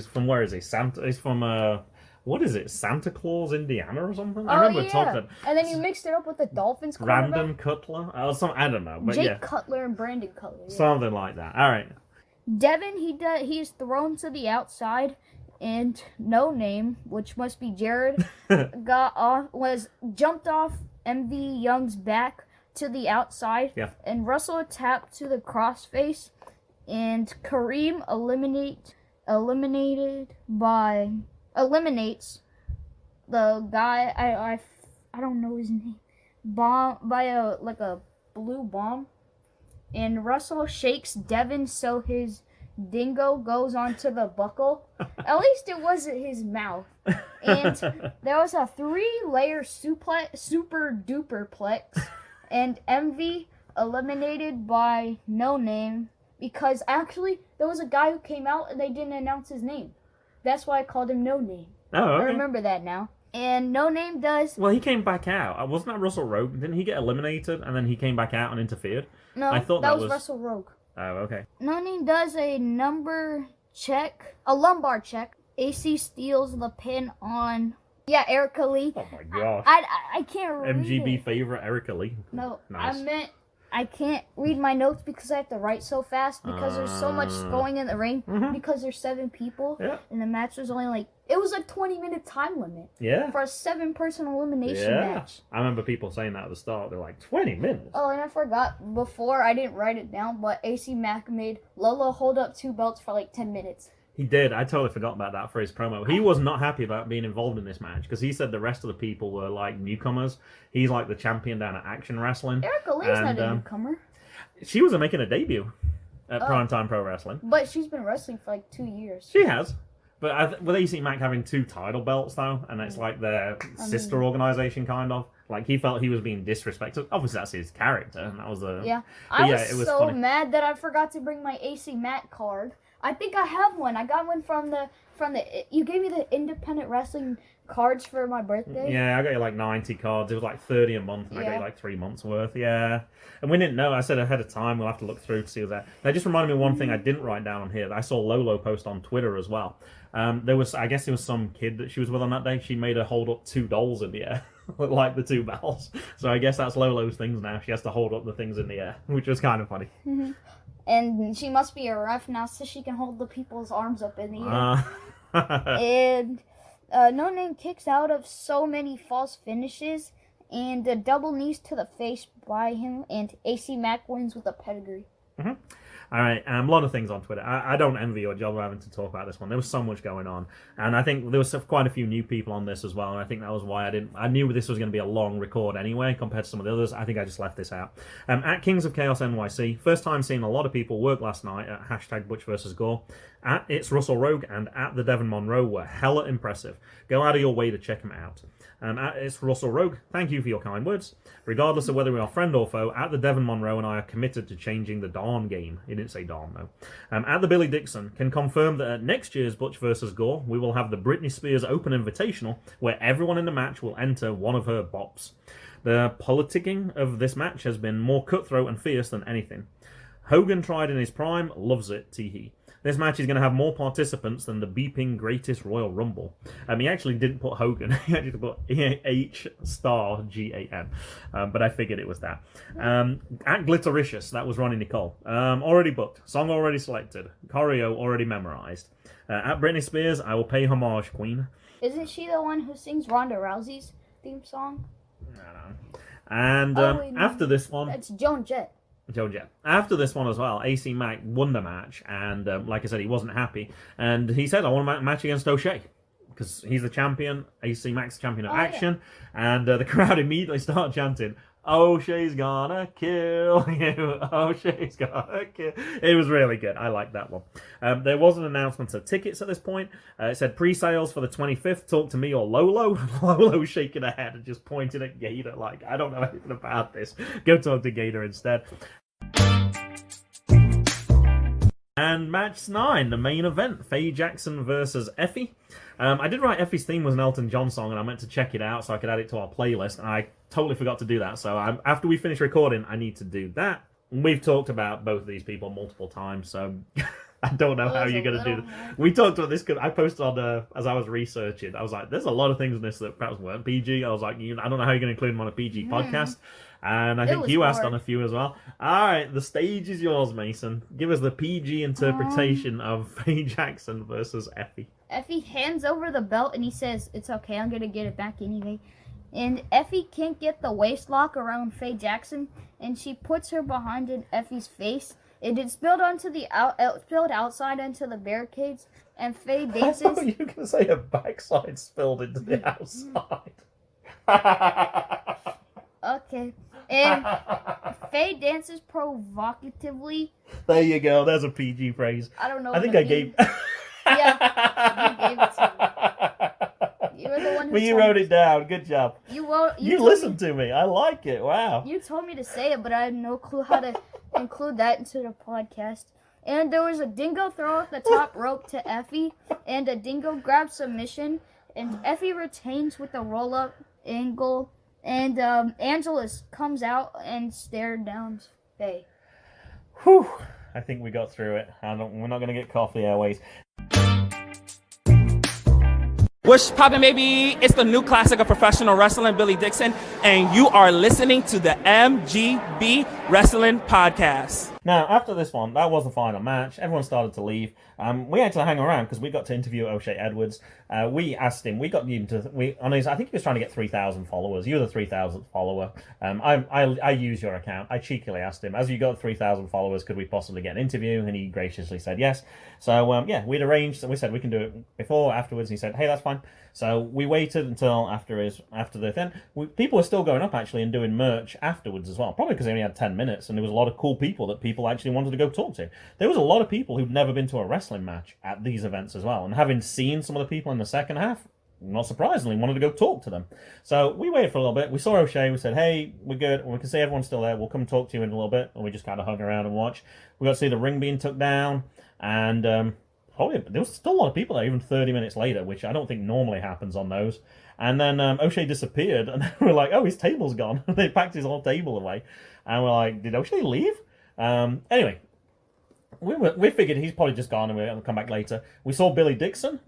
from where is he? He's from what is it? Santa Claus, Indiana, or something? I remember talking. And then you mixed it up with the Dolphins. Random Cutler, I don't know, but Jake yeah, Cutler and Brandon Cutler. Yeah. something like that. All right. Devin, he's thrown to the outside, and No Name, which must be Jared, jumped off MV Young's back to the outside, Yeah. and Russell attacked to the crossface, and Kareem eliminates the guy. I don't know his name. Bomb by a blue bomb. And Russell shakes Devin so his dingo goes onto the buckle. At least it wasn't his mouth. And there was a 3-layer super duper plex. And MV eliminated by No Name. Because actually, there was a guy who came out and they didn't announce his name. That's why I called him No Name. Oh, okay. I remember that now. And No Name does... Well, he came back out. Wasn't that Russell Rogue? Didn't he get eliminated and then he came back out and interfered? No, I thought that was Russell Rogue. Oh, okay. No Name does a lumbar check. AC steals the pin on... Yeah, Erica Lee. Oh my gosh. I can't read MGB it. favorite Erica Lee. No, Nice. I meant I can't read my notes because I have to write so fast because there's so much going in the ring because there's 7 people Yeah. and the match was only it was a 20-minute time limit Yeah. for a 7-person elimination Yeah. match. I remember people saying that at the start. They're like, 20 minutes? Oh, and I forgot before, I didn't write it down, but AC Mack made Lolo hold up 2 belts for 10 minutes. He did. I totally forgot about that for his promo. He was not happy about being involved in this match because he said the rest of the people were newcomers. He's the champion down at Action Wrestling. Erica Lee's not a newcomer. She was making a debut at Primetime Pro Wrestling. But she's been wrestling for 2 years. She has. But with AC Mack having 2 title belts, though, and it's their sister organization, kind of. He felt he was being disrespected. Obviously, that's his character, and that was the... Yeah. it was so funny. mad that I forgot to bring my AC Mack card. I think I have one. I got one from the... You gave me the independent wrestling cards for my birthday. Yeah, I got you 90 cards. It was 30 a month, and I got you 3 months worth. Yeah. And we didn't know. I said ahead of time, we'll have to look through to see that. That just reminded me of one thing I didn't write down on here. I saw Lolo post on Twitter as well. I guess there was some kid that she was with on that day. She made her hold up 2 dolls in the air, like the 2 bells. So I guess that's Lolo's things now. She has to hold up the things in the air, which was kind of funny. And she must be a ref now so she can hold the people's arms up in the air. And No Name kicks out of so many false finishes and a double knees to the face by him, and AC Mack wins with a pedigree. All right, a lot of things on Twitter. I don't envy your job of having to talk about this one. There was so much going on, and I think there was quite a few new people on this as well. And I think that was why I knew this was going to be a long record anyway compared to some of the others. I think I just left this out. At Kings of Chaos NYC, first time seeing a lot of people work last night at hashtag Butch vs Gore. At It's Russell Rogue and at the Devin Monroe were hella impressive. Go out of your way to check them out. At It's Russell Rogue, thank you for your kind words. Regardless of whether we are friend or foe, at the Devin Monroe and I are committed to changing the Dawn game. He didn't say Dawn, though. At the Billy Dixon, can confirm that at next year's Butch vs. Gore, we will have the Britney Spears Open Invitational, where everyone in the match will enter one of her bops. The politicking of this match has been more cutthroat and fierce than anything. Hogan tried in his prime, loves it, tee-hee. This match is going to have more participants than the beeping Greatest Royal Rumble. He actually didn't put Hogan. He actually put H Starr GAN. But I figured it was that. At Glittericious, that was Roni Nicole. Already booked. Song already selected. Choreo already memorized. At Britney Spears, I will pay homage, Queen. Isn't she the one who sings Ronda Rousey's theme song? No. And after this one... That's Joan Jett. After this one as well, AC Mack won the match, and like I said, he wasn't happy. And he said, I want a match against O Shay, because he's the champion, AC Mack's champion of action. Yeah. And the crowd immediately start chanting, O Shay's gonna kill you, O Shay's gonna kill. It was really good. I liked that one. There was an announcement of tickets at this point. It said pre-sales for the 25th, talk to me or Lolo. Lolo shaking her head and just pointing at Gator like, I don't know anything about this. Go talk to Gator instead. And match 9, the main event, Faye Jackson versus Effy. I did write Effy's theme was an Elton John song, and I meant to check it out so I could add it to our playlist, and I totally forgot to do that. So after we finish recording, I need to do that. We've talked about both of these people multiple times, so I don't know how you're going to do this. We talked about this, I posted on, as I was researching, I was like, there's a lot of things in this that perhaps weren't PG. I was like, I don't know how you're going to include them on a PG podcast. And I think you asked on a few as well. All right, the stage is yours, Mason. Give us the PG interpretation of Faye Jackson versus Effy. Effy hands over the belt and he says, it's okay, I'm going to get it back anyway. And Effy can't get the waist lock around Faye Jackson, and she puts her behind Effy's face. And it spilled spilled outside into the barricades, and Faye dances. I thought you were going to say her backside spilled into the outside. Okay. And Faye dances provocatively. There you go. There's a PG phrase. I don't know. I think I gave. Yeah, you gave it to me. You were the one who. Well, you wrote it down. Good job. You listened to me. I like it. Wow. You told me to say it, but I had no clue how to include that into the podcast. And there was a dingo throw off the top rope to Effy, and a dingo grabs submission, and Effy retains with a roll up angle. And Angelus comes out and stared down Faye. Whew. I think we got through it. We're not going to get cough the airways. What's poppin', baby? It's the new classic of professional wrestling, Billy Dixon, and you are listening to the MGB Wrestling Podcast. Now, after this one, that was the final match. Everyone started to leave. We actually hung around because we got to interview O Shay Edwards. We asked him. We got you into. I think he was trying to get 3,000 followers. You're the 3,000th follower. I use your account. I cheekily asked him, as you got 3,000 followers, could we possibly get an interview? And he graciously said yes. So yeah, we'd arranged. We said we can do it before, afterwards. And he said, hey, that's fine. So we waited until after the event. People were still going up actually and doing merch afterwards as well. Probably because they only had 10 minutes, and there was a lot of cool people that people actually wanted to go talk to. There was a lot of people who'd never been to a wrestling match at these events as well, and having seen some of the people in the second half, not surprisingly, wanted to go talk to them. So we waited for a little bit. We saw O Shay. We said, hey, we're good. We can see everyone's still there. We'll come talk to you in a little bit. And we just kind of hung around and watch. We got to see the ring being took down, and there was still a lot of people there, even 30 minutes later, which I don't think normally happens on those. And then O Shay disappeared, and we're like, oh, his table's gone. They packed his whole table away. And we're like, did O Shay leave? Anyway, we figured he's probably just gone and we'll come back later. We saw Billy Dixon.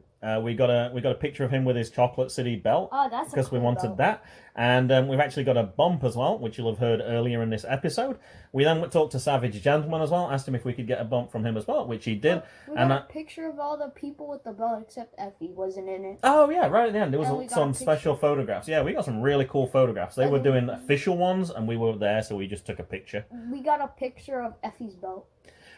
We got a picture of him with his Chocolate City belt. Oh, that's because cool we wanted belt. that. And we've actually got a bump as well, which you'll have heard earlier in this episode. We then talked to Savage Gentleman as well, asked him if we could get a bump from him as well, which he did. We got a picture of all the people with the belt except Effy wasn't in it. Oh yeah, right at the end there was we got some a special photographs. Yeah, we got some really cool photographs. They were doing official ones, and we were there, so we just took a picture. We got a picture of Effy's belt.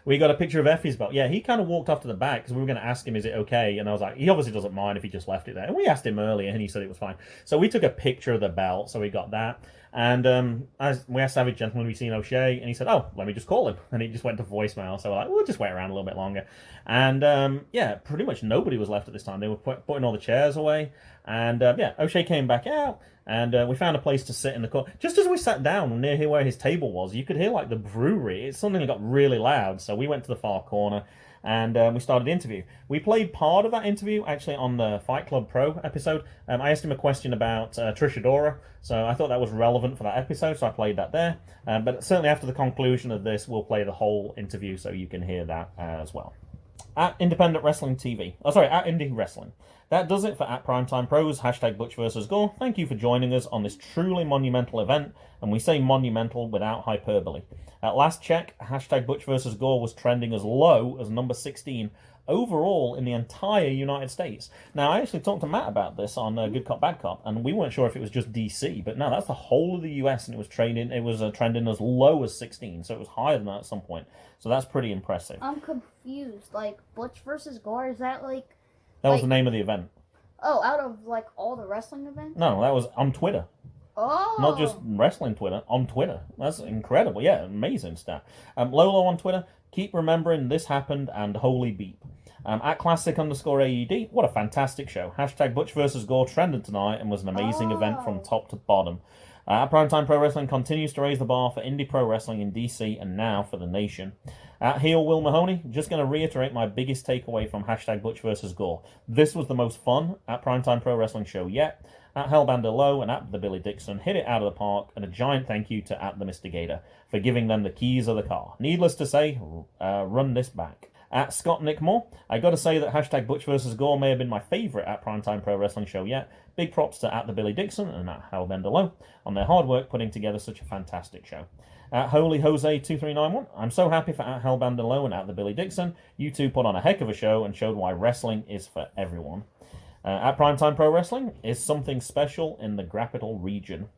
We got a picture of Effy's belt. Yeah, he kind of walked off to the back because we were going to ask him, is it okay? And I was like, he obviously doesn't mind if he just left it there. And we asked him earlier, and he said it was fine. So we took a picture of the belt, so we got that. And we asked Savage Gentleman, we've seen O Shay, and he said, oh, let me just call him. And he just went to voicemail. So we're like, we'll just wait around a little bit longer. And yeah, pretty much nobody was left at this time. They were putting all the chairs away. And yeah, O Shay came back out. And we found a place to sit in the corner. Just as we sat down near here where his table was, you could hear like the brewery. It suddenly got really loud. So we went to the far corner and we started the interview. We played part of that interview actually on the Fight Club Pro episode. I asked him a question about Trish Adora. So I thought that was relevant for that episode. So I played that there. But certainly after the conclusion of this, we'll play the whole interview so you can hear that as well. at Independent Wrestling TV. Oh, sorry, at Indie Wrestling. That does it for at Primetime Pros, hashtag Butch vs. Gore. Thank you for joining us on this truly monumental event, and we say monumental without hyperbole. At last check, hashtag Butch vs. Gore was trending as low as number 16 overall in the entire United States. Now, I actually talked to Matt about this on Good Cop, Bad Cop, and we weren't sure if it was just DC, but no, that's the whole of the US, and it was trending as low as 16, so it was higher than that at some point. So that's pretty impressive. I'm confused. Like, Butch versus Gore, is that like... That was the name of the event. Oh, out of like all the wrestling events? No, that was on Twitter. Oh. Not just wrestling Twitter, on Twitter. That's incredible. Yeah, amazing stuff. Lolo on Twitter, keep remembering this happened and holy beep. At classic_AED, what a fantastic show. Hashtag Butch vs. Gore trended tonight and was an amazing event from top to bottom. Primetime Pro Wrestling continues to raise the bar for indie pro wrestling in DC and now for the nation. At Heel Will Mahoney, just going to reiterate my biggest takeaway from hashtag Butch vs. Gore. This was the most fun at Primetime Pro Wrestling show yet. At Hellbander Low and at the Billy Dixon hit it out of the park, and a giant thank you to at the Mr. Gator for giving them the keys of the car. Needless to say, run this back. At Scott Nick Moore, I got to say that hashtag Butch vs. Gore may have been my favourite at Primetime Pro Wrestling show yet. Big props to at the Billy Dixon and at Hellbender Low on their hard work putting together such a fantastic show. At Holy Jose 2391, I'm so happy for at Hellbender Low and at the Billy Dixon. You two put on a heck of a show and showed why wrestling is for everyone. At Primetime Pro Wrestling is something special in the Grappital region.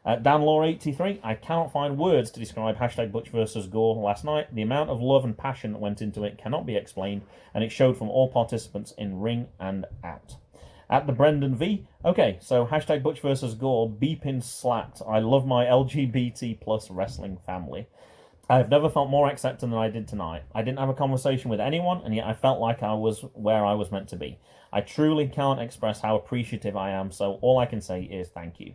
At DanLaw83, I cannot find words to describe hashtag Butch vs. Gore last night. The amount of love and passion that went into it cannot be explained, and it showed from all participants in ring and out. At the Brendan V, okay, so hashtag Butch vs. Gore, beeping slapped. I love my LGBT plus wrestling family. I've never felt more accepted than I did tonight. I didn't have a conversation with anyone, and yet I felt like I was where I was meant to be. I truly can't express how appreciative I am, so all I can say is thank you.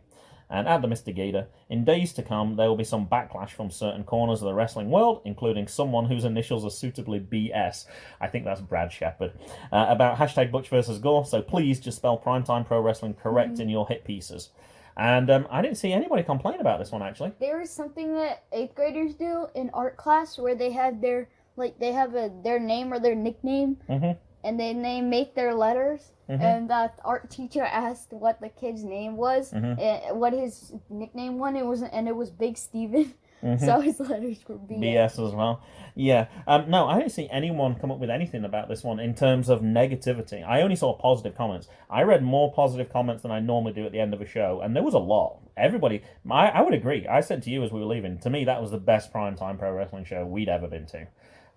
And at the Mr. Gator, in days to come, there will be some backlash from certain corners of the wrestling world, including someone whose initials are suitably BS, I think that's Brad Shepard, about hashtag Butch vs. Gore, so please just spell Primetime Pro Wrestling correct in your hit pieces. And I didn't see anybody complain about this one, actually. There is something that 8th graders do in art class where they have their, their name or their nickname, and then they make their letters. And the art teacher asked what the kid's name was, and what his nickname was, and it was Big Steven. So his letters were BS. BS as well. Yeah. No, I didn't see anyone come up with anything about this one in terms of negativity. I only saw positive comments. I read more positive comments than I normally do at the end of a show, and there was a lot. Everybody, I would agree. I said to you as we were leaving, to me that was the best Primetime Pro Wrestling show we'd ever been to.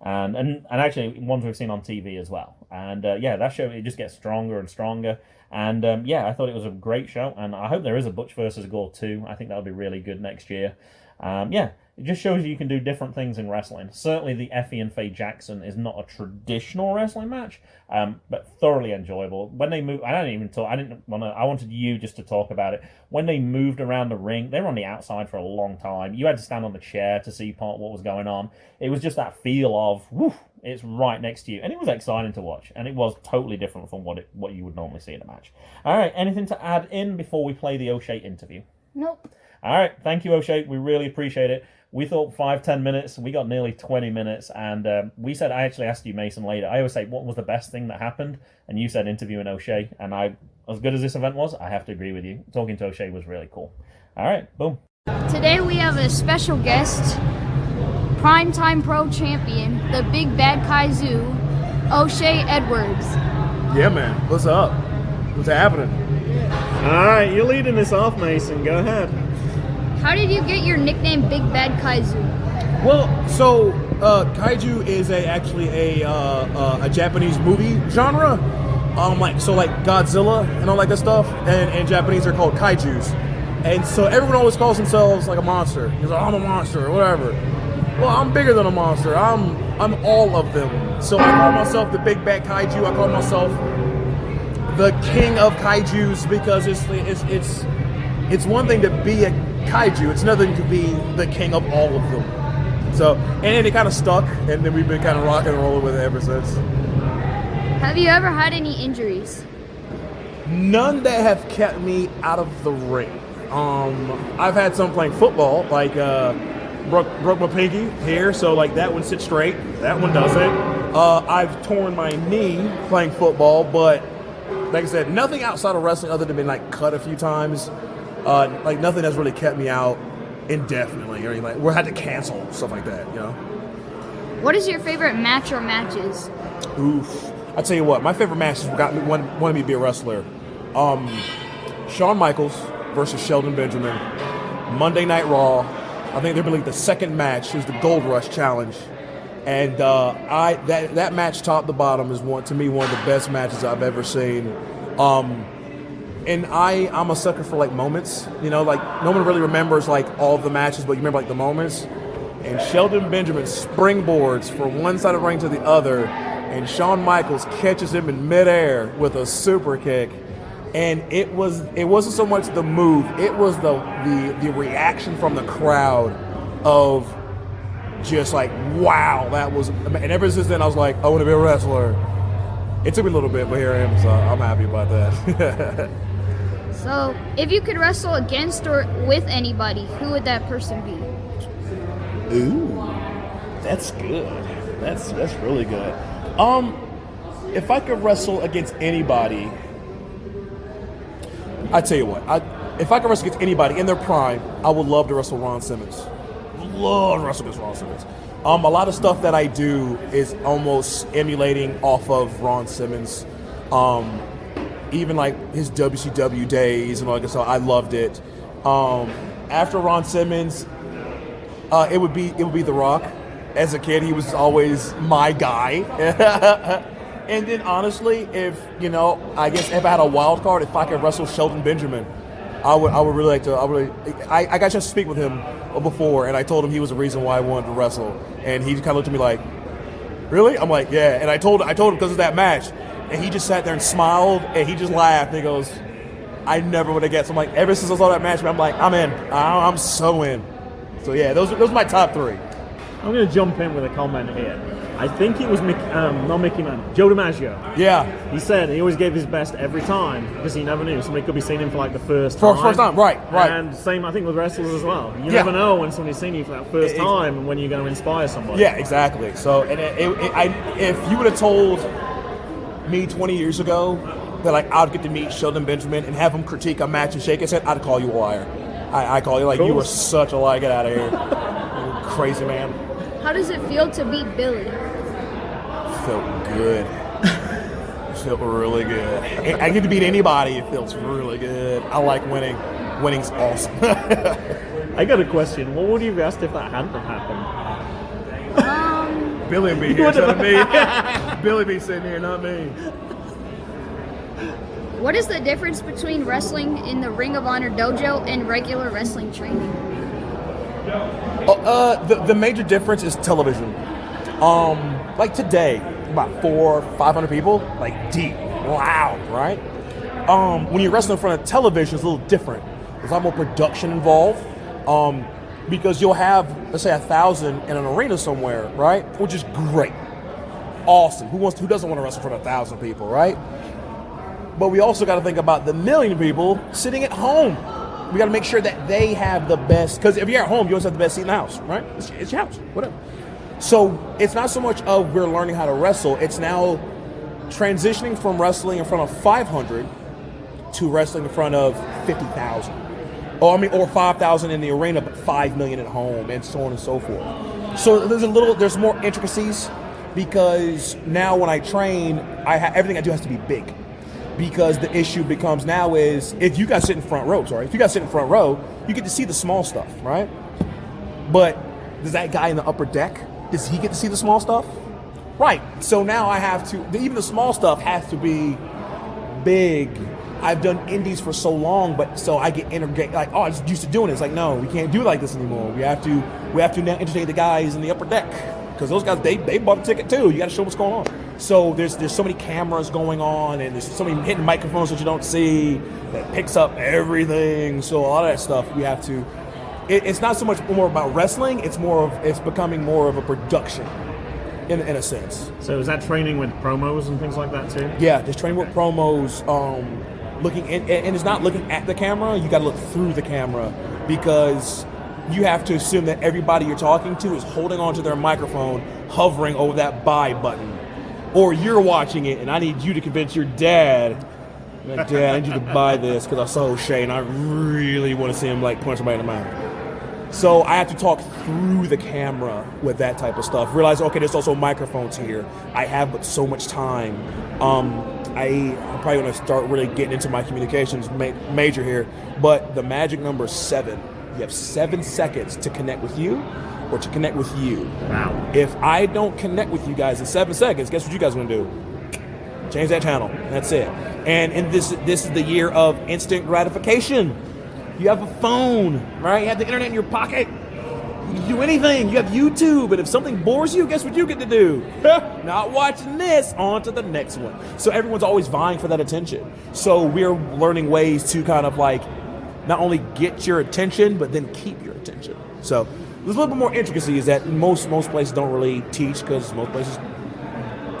And actually ones we've seen on TV as well. And that show, it just gets stronger and stronger. And I thought it was a great show, and I hope there is a Butch vs. Gore 2. I think that'll be really good next year. It just shows you can do different things in wrestling. Certainly the Effy and Faye Jackson is not a traditional wrestling match, but thoroughly enjoyable. When they moved, I wanted you just to talk about it. When they moved around the ring, they were on the outside for a long time. You had to stand on the chair to see what was going on. It was just that feel of, woof, it's right next to you. And it was exciting to watch. And it was totally different from what you would normally see in a match. All right, anything to add in before we play the O Shay interview? Nope. All right, thank you, O Shay. We really appreciate it. We thought 5-10 minutes. We got nearly 20 minutes. And we said, I actually asked you, Mason, later. I always say, what was the best thing that happened? And you said interviewing O Shay. And as good as this event was, I have to agree with you. Talking to O Shay was really cool. All right, boom. Today we have a special guest, Primetime Pro Champion, the Big Bad Kaizu, O Shay Edwards. Yeah, man. What's up? What's happening? All right, you're leading this off, Mason. Go ahead. How did you get your nickname Big Bad Kaizu? Well, so kaiju is actually a Japanese movie genre. Like Godzilla and all that good stuff. And in Japanese they're called kaijus. And so everyone always calls themselves like a monster. He's like, I'm a monster or whatever. Well, I'm bigger than a monster. I'm all of them. So I call myself the Big Bad Kaiju. I call myself the king of kaijus because it's one thing to be a kaiju. It's another thing to be the king of all of them. So, and it kind of stuck, and then we've been kind of rocking and rolling with it ever since. Have you ever had any injuries? None that have kept me out of the ring. I've had some playing football, like broke my pinky here, so like that one sits straight. That one doesn't. I've torn my knee playing football, but like I said, nothing outside of wrestling other than being like cut a few times. Like nothing has really kept me out indefinitely or anything. Like we had to cancel stuff like that, you know. What is your favorite match or matches? Oof. I tell you what, my favorite matches wanted me to be a wrestler. Shawn Michaels versus Shelton Benjamin, Monday Night Raw. I think they're like the second match is the Gold Rush Challenge, and that match top to bottom is one of the best matches I've ever seen. And I'm a sucker for like moments, you know, like no one really remembers like all of the matches, but you remember like the moments. And Shelton Benjamin springboards from one side of the ring to the other, and Shawn Michaels catches him in midair with a super kick. And it wasn't so much the move, it was the reaction from the crowd of just like, wow, that was, and ever since then I was like, I want to be a wrestler. It took me a little bit, but here I am, so I'm happy about that. So, if you could wrestle against or with anybody, who would that person be? Ooh, that's good. That's really good. If I could wrestle against anybody, I tell you what, if I could wrestle against anybody in their prime, I would love to wrestle Ron Simmons. Love to wrestle against Ron Simmons. A lot of stuff that I do is almost emulating off of Ron Simmons. Even like his WCW days and all that stuff, I loved it. After Ron Simmons, it would be The Rock. As a kid, he was always my guy. And then honestly, if I had a wild card, if I could wrestle Shelton Benjamin, I would really like to. I got a chance to speak with him before, and I told him he was the reason why I wanted to wrestle, and he kind of looked at me like, "Really?" I'm like, "Yeah." And I told him because of that match, and he just sat there and smiled, and he just laughed. And he goes, "I never would have guessed." I'm like, ever since I saw that match, I'm like, I'm in. I'm so in. So yeah, those are my top three. I'm going to jump in with a comment here. I think it was not Mickey Man, Joe DiMaggio. Yeah. He said he always gave his best every time because he never knew. Somebody could be seeing him for like the first time. First time, right. And same, I think, with wrestlers as well. You never know when somebody's seen you for that first time and when you're going to inspire somebody. Yeah, exactly. So, and if you would have told me 20 years ago that like I'd get to meet Shelton Benjamin and have him critique a match and shake his head, I'd call you a liar. I call you like, you were such a liar. Get out of here. You crazy man. How does it feel to beat Billy? Felt good. Felt really good. I get to beat anybody. It feels really good. I like winning. Winning's awesome. I got a question. What would you have asked if that hadn't have happened? Billy would be here instead of me. Billy be sitting here, not me. What is the difference between wrestling in the Ring of Honor dojo and regular wrestling training? The major difference is television. Like today, about 400 or 500 people, like deep, loud, right? When you're wrestling in front of television, it's a little different. There's a lot more production involved. Because you'll have, let's say, 1,000 in an arena somewhere, right? Which is great, awesome. Who doesn't want to wrestle in front of 1,000 people, right? But we also got to think about the 1,000,000 people sitting at home. We got to make sure that they have the best, because if you're at home, you always have the best seat in the house, right? It's your house, whatever. So it's not so much of we're learning how to wrestle. It's now transitioning from wrestling in front of 500 to wrestling in front of 50,000. Or 5,000 in the arena, but 5 million at home, and so on and so forth. So there's more intricacies, because now when I train, everything I do has to be big. Because the issue becomes now is, if you guys sit in front row, you get to see the small stuff, right? But does that guy in the upper deck, does he get to see the small stuff? Right. So now I have to, even the small stuff has to be big. I've done indies for so long, but so I get like, oh, I just used to doing it. It's like, no, we can't do it like this anymore. We have to now entertain the guys in the upper deck, because those guys they bought a ticket too. You got to show what's going on. So there's so many cameras going on, and there's so many hidden microphones that you don't see that picks up everything. So a lot of that stuff we have to. It's not so much more about wrestling. It's becoming more of a production, in a sense. So is that training with promos and things like that too? Yeah, there's training with promos. Looking and it's not looking at the camera. You got to look through the camera, because you have to assume that everybody you're talking to is holding onto their microphone, hovering over that buy button. Or you're watching it, and I need you to convince your dad, like, Dad, I need you to buy this because I saw O Shay, and I really want to see him like punch somebody in the mouth. So I have to talk through the camera with that type of stuff. Realize, okay, there's also microphones here. I have but so much time. I'm probably going to start really getting into my communications major here. But the magic number is 7. You have 7 seconds to connect with you or to connect with you. Wow. If I don't connect with you guys in 7 seconds, guess what you guys are going to do? Change that channel. That's it. And in this is the year of instant gratification. You have a phone, right? You have the internet in your pocket. You can do anything. You have YouTube. And if something bores you, guess what you get to do? Not watching this. On to the next one. So everyone's always vying for that attention. So we're learning ways to kind of like not only get your attention, but then keep your attention. So there's a little bit more intricacies that most places don't really teach because most places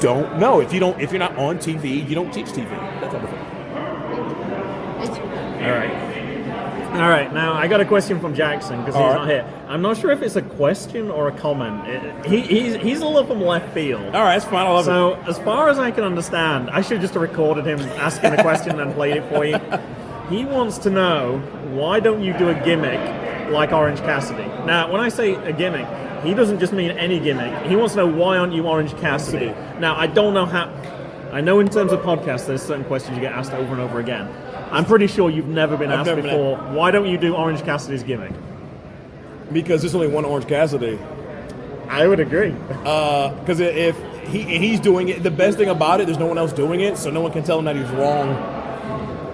don't know. If you're not on TV, you don't teach TV. That type of thing. All right. Now I got a question from Jackson because he's not here. I'm not sure if it's a question or a comment. He's a little from left field. All right, that's fine. I love it. So as far as I can understand, I should have just recorded him asking the question and played it for you. He wants to know, why don't you do a gimmick like Orange Cassidy? Now, when I say a gimmick, he doesn't just mean any gimmick. He wants to know, why aren't you Orange Cassidy? Now, I don't know how... I know in terms of podcasts, there's certain questions you get asked over and over again. I'm pretty sure you've never been asked before, why don't you do Orange Cassidy's gimmick? Because there's only one Orange Cassidy. I would agree. Because if he's doing it, the best thing about it, there's no one else doing it, so no one can tell him that he's wrong.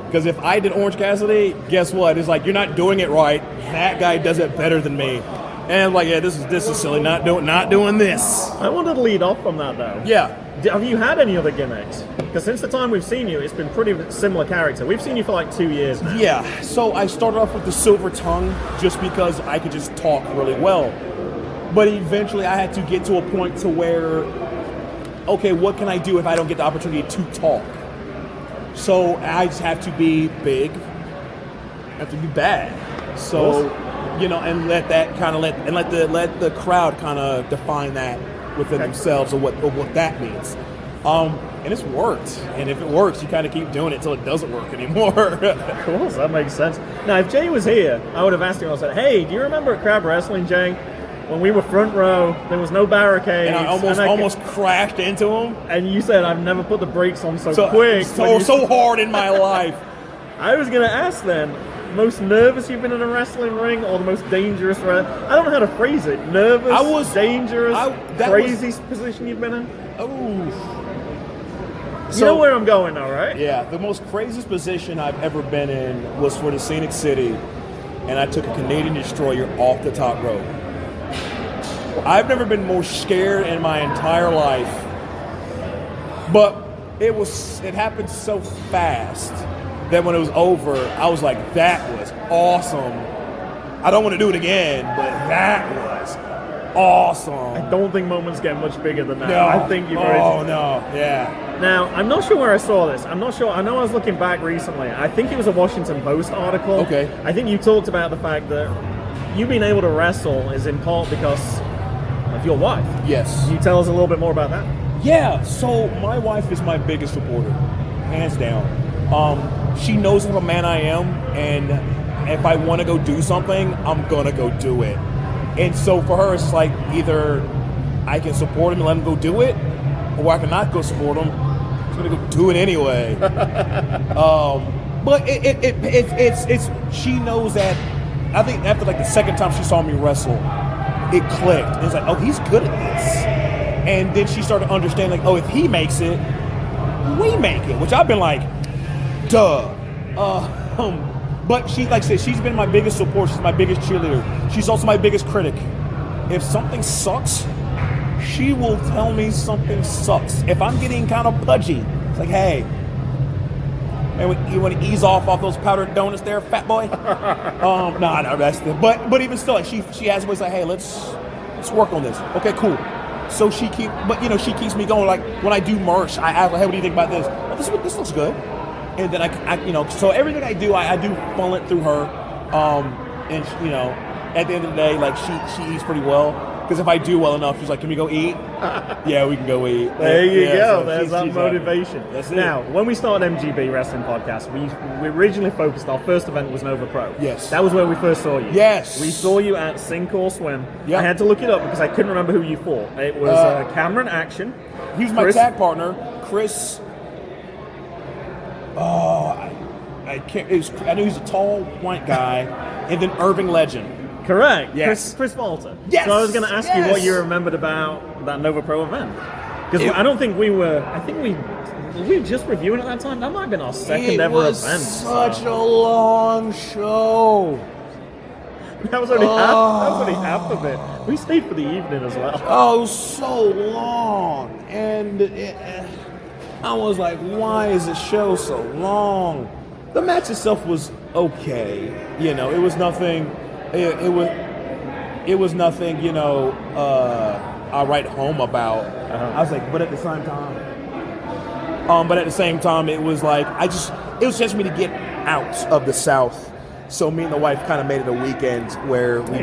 Because if I did Orange Cassidy, guess what? It's like, you're not doing it right. That guy does it better than me. And I'm like, yeah, this is silly. Not doing this. I wanted to lead off from that, though. Yeah. Have you had any other gimmicks? Because since the time we've seen you, it's been pretty similar character. We've seen you for like 2 years now. Yeah. So I started off with the silver tongue just because I could just talk really well. But eventually I had to get to a point to where, okay, what can I do if I don't get the opportunity to talk? So I just have to be big, I have to be bad. So, and let that kind of let the crowd kind of define that within themselves or what that means. And it's worked. And if it works, you kind of keep doing it until it doesn't work anymore. Of course, that makes sense. Now, if Jay was here, I would have asked him. I said, "Hey, do you remember at Crab Wrestling, Jay? When we were front row, there was no barricades. And I almost crashed into him. And you said, I've never put the brakes on so quick. So hard in my life. I was going to ask then, most nervous you've been in a wrestling ring or the most dangerous? I don't know how to phrase it. Nervous, dangerous, crazy position you've been in? Oh. You know where I'm going now, right? Yeah, the most craziest position I've ever been in was for the Scenic City, and I took a Canadian Destroyer off the top rope. I've never been more scared in my entire life, but it happened so fast that when it was over, I was like, that was awesome. I don't want to do it again, but that was awesome. I don't think moments get much bigger than that. No. I think you've already... no, yeah. Now, I'm not sure where I saw this. I'm not sure. I know I was looking back recently. I think it was a Washington Post article. Okay. I think you talked about the fact that you being able to wrestle is in part because of your wife. Yes. Can you tell us a little bit more about that? Yeah, so my wife is my biggest supporter, hands down. She knows what a man I am, and if I want to go do something, I'm going to go do it. And so for her, it's like either I can support him and let him go do it, or I cannot go support him. He's going to go do it anyway. But it's she knows that. I think after like the second time she saw me wrestle, it clicked. It's like, oh, he's good at this. And then she started understanding, like, oh, if he makes it, we make it. Which I've been like, duh. But she, like I said, she's been my biggest support. She's my biggest cheerleader. She's also my biggest critic. If something sucks, she will tell me something sucks. If I'm getting kind of pudgy, it's like, hey, you want to ease off those powdered donuts there, fat boy? No, that's the. But even still, like she has ways like, hey, let's work on this. Okay, cool. So she keeps me going. Like when I do merch, I ask, like, hey, what do you think about this? Oh, this looks good. And then I so everything I do, I do funnel it through her, at the end of the day, like she eats pretty well. Because if I do well enough, she's like, "Can we go eat?" Yeah, we can go eat. There you go. So There's that motivation. That's it. Now, when we started MGB Wrestling Podcast, we originally focused. Our first event was Nova Pro. Yes. That was where we first saw you. Yes. We saw you at Sink or Swim. Yep. I had to look it up because I couldn't remember who you fought. It was Cameron Action. He was my Chris. tag partner, Chris. I can't. I knew he's a tall white guy, and then Irving Legend. Correct. Yes. Chris Walter. Yes. So I was going to ask you Yes. what you remembered about that Nova Pro event. Because I don't think we were. I think we were just reviewing at that time. That might have been our second ever event. Such a long show. That was only half of it. We stayed for the evening as well. Oh, it was so long, and I was like, "Why is the show so long?" The match itself was okay. You know, it was nothing. It was nothing. You know, I write home about. I was like, but at the same time, it was like it was just me to get out of the South. So me and the wife kind of made it a weekend where we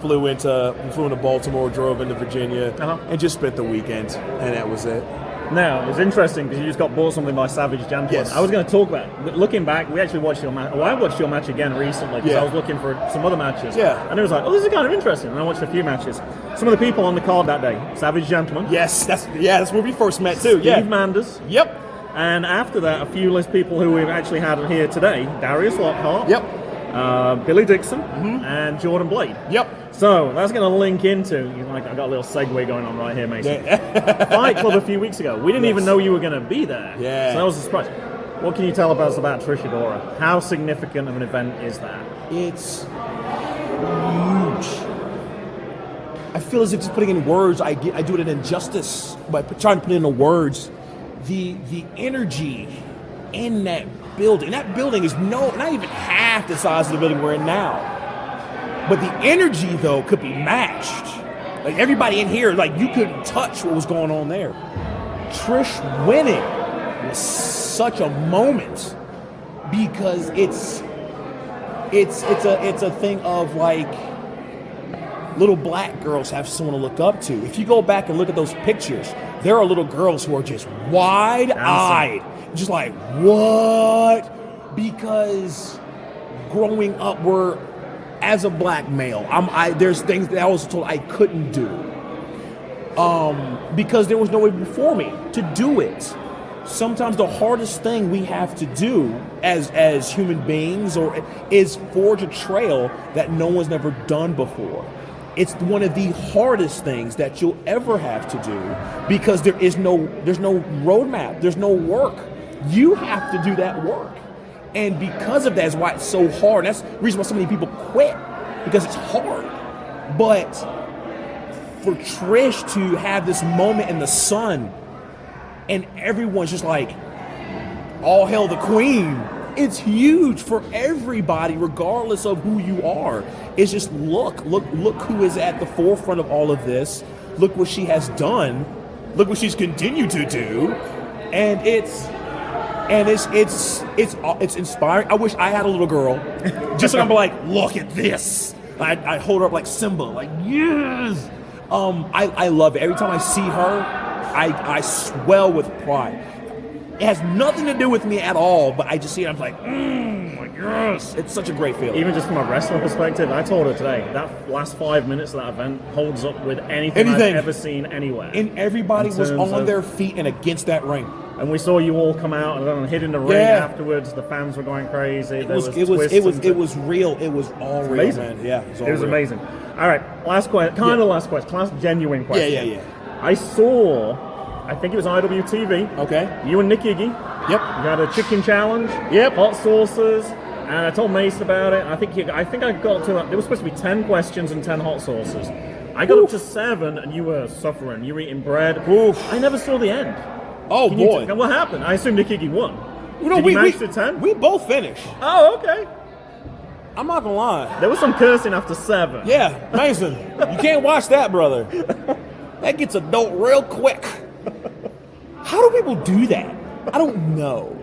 flew into Baltimore, drove into Virginia, and just spent the weekend, and that was it. Now, it's interesting because you just got bought something by Savage Gentleman. Yes. I was going to talk about it. But looking back, we actually watched your match. Well, I watched your match again recently because I was looking for some other matches. Yeah. And it was like, oh, this is kind of interesting. And I watched a few matches. Some of the people on the card that day, Savage Gentleman. Yes, that's where we first met too. Steve Manders. Yep. And after that, a few less people who we've actually had here today. Darius Lockhart. Yep. Billy Dixon and Jordan Blade. Yep. So that's going to link into, I got a little segue going on right here, Mason. Fight Club a few weeks ago. We didn't even know you were going to be there. Yeah. So that was a surprise. What can you tell us about Trish Adora? How significant of an event is that? It's huge. I feel as if just putting in words, I do it an injustice by trying to put it into words. The energy in that building. That building is not even half the size of the building we're in now. But the energy, though, could be matched. Like, everybody in here, like, you couldn't touch what was going on there. Trish winning was such a moment because it's a thing of, like, little black girls have someone to look up to. If you go back and look at those pictures, there are little girls who are just wide-eyed. Just like, what? Because growing up, as a black male, there's things that I was told I couldn't do. Because there was no way before me to do it. Sometimes the hardest thing we have to do as human beings is forge a trail that no one's never done before. It's one of the hardest things that you'll ever have to do because there's no roadmap, there's no work. You have to do that work. And because of that is why it's so hard. That's the reason why so many people quit, because it's hard. But for Trish to have this moment in the sun and everyone's just like, all hail the queen, it's huge for everybody, regardless of who you are. It's just look who is at the forefront of all of this. Look what she has done. Look what she's continued to do. And it's inspiring. I wish I had a little girl, just so I'm like, look at this. I hold her up like Simba, like, yes. I love it. Every time I see her, I swell with pride. It has nothing to do with me at all, but I just see it. I'm like, yes. It's such a great feeling. Even just from a wrestling perspective, I told her today that last 5 minutes of that event holds up with anything I've ever seen anywhere. And everybody was on their feet and against that ring. And we saw you all come out and then hit in the ring afterwards. The fans were going crazy. It was real. It was all real, amazing. man. Yeah, it was amazing. All right, last question. Last genuine question. Yeah. I saw, I think it was IWTV. Okay. You and Nick Iggy. Yep. You had a chicken challenge. Yep. Hot sauces. And I told Mason about it. I think I got to. There was supposed to be 10 questions and 10 hot sauces. I got up to 7, and you were suffering. You were eating bread. Oof. I never saw the end. Oh, boy. What happened? I assume Nick Iggy won. Did you manage to 10? We both finished. Oh, okay. I'm not gonna lie. There was some cursing after 7. Yeah, Mason, you can't watch that, brother. That gets adult real quick. How do people do that? I don't know.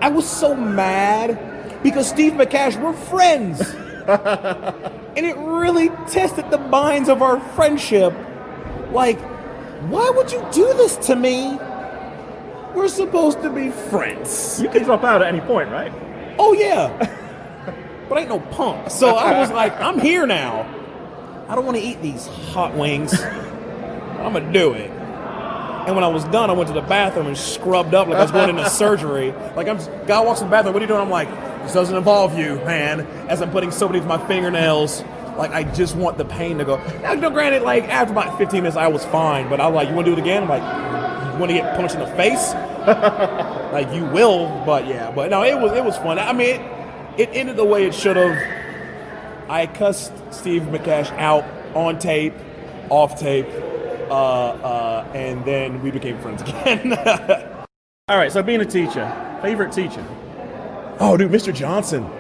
I was so mad because Steve McCash, we're friends. And it really tested the minds of our friendship. Like, why would you do this to me? We're supposed to be friends. You can drop out at any point, right? Oh, yeah. But I ain't no punk. So I was like, I'm here now. I don't want to eat these hot wings. I'm going to do it. And when I was done, I went to the bathroom and scrubbed up like I was going into surgery. Like, guy walks in the bathroom, what are you doing? I'm like, this doesn't involve you, man. As I'm putting so many of my fingernails. Like, I just want the pain to go. Now, granted, like, after about 15 minutes, I was fine. But I was like, you want to do it again? I'm like, you want to get punched in the face? Like, you will, but yeah. But no, it was fun. I mean, it ended the way it should have. I cussed Steve McCash out on tape, off tape, and then we became friends again. All right, so being a teacher, favorite teacher? Oh, dude, Mr. Johnson.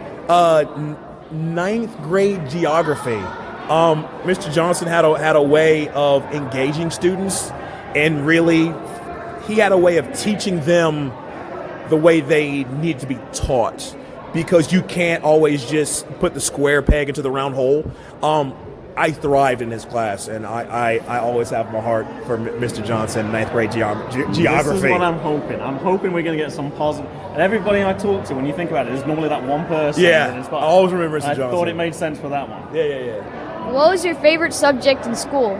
Ninth grade geography. Mr. Johnson had a way of engaging students, and really, he had a way of teaching them the way they need to be taught, because you can't always just put the square peg into the round hole. I thrived in his class, and I always have my heart for Mr. Johnson, ninth grade geography. This is what I'm hoping. I'm hoping we're going to get some positive. And everybody I talk to, when you think about it, there's normally that one person. Yeah, I always remember Mr. Johnson. I thought it made sense for that one. Yeah. What was your favorite subject in school?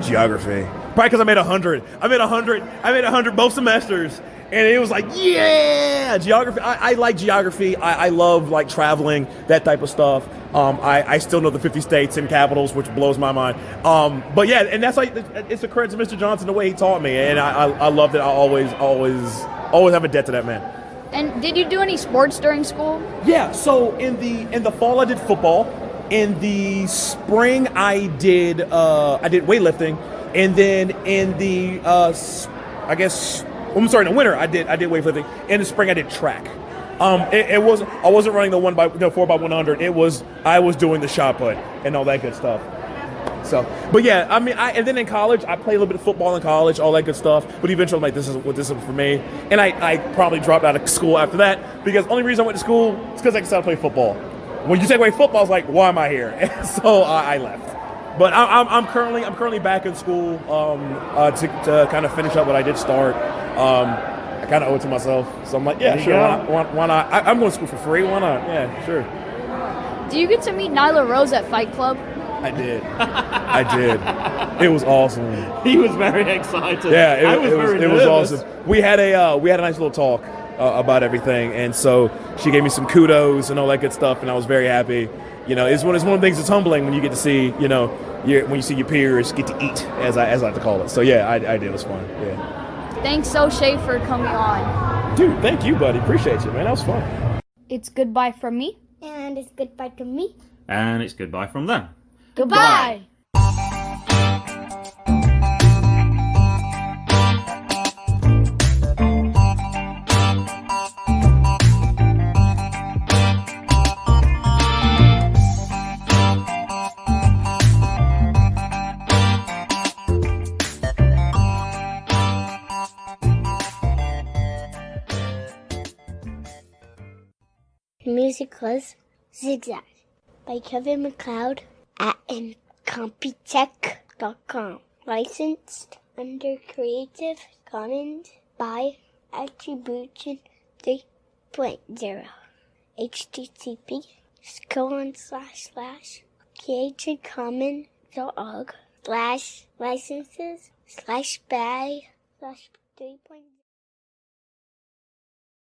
Geography. Probably because I made 100. I made 100 both semesters. And it was like, yeah, geography. I like geography. I love, like, traveling, that type of stuff. I still know the 50 states and capitals, which blows my mind. But yeah, and that's like, it's a credit to Mr. Johnson, the way he taught me. And I love that. I always have a debt to that man. And did you do any sports during school? Yeah, so in the fall I did football. In the spring I did weightlifting. And then in the, in the winter I did weightlifting. In the spring I did track. I wasn't running the 4x100. I was doing the shot put and all that good stuff. So, but yeah, I mean, and then in college I played a little bit of football in college, all that good stuff. But eventually, I'm like, this is for me. And I probably dropped out of school after that, because the only reason I went to school is because I could start to play football. When you take away football, it's like, why am I here? And so I left. But I'm currently back in school to kind of finish up what I did start. I kind of owe it to myself, so I'm like, yeah, sure. Why not? I'm going to school for free. Why not? Yeah, sure. Do you get to meet Nyla Rose at Fight Club? I did. It was awesome. He was very excited. Yeah, it was awesome. We had a nice little talk about everything, and so she gave me some kudos and all that good stuff, and I was very happy. You know, it's one of the things that's humbling when you get to see, when you see your peers get to eat, as I like to call it. So yeah, I did. It was fun. Yeah. Thanks, O Shay, for coming on. Dude, thank you, buddy. Appreciate you, man. That was fun. It's goodbye from me. And it's goodbye from me. And it's goodbye from them. Goodbye. The music was Zigzag by Kevin MacLeod at Incompetech.com. Licensed under Creative Commons by Attribution 3.0. http://creativecommons.org/licenses/by/3.0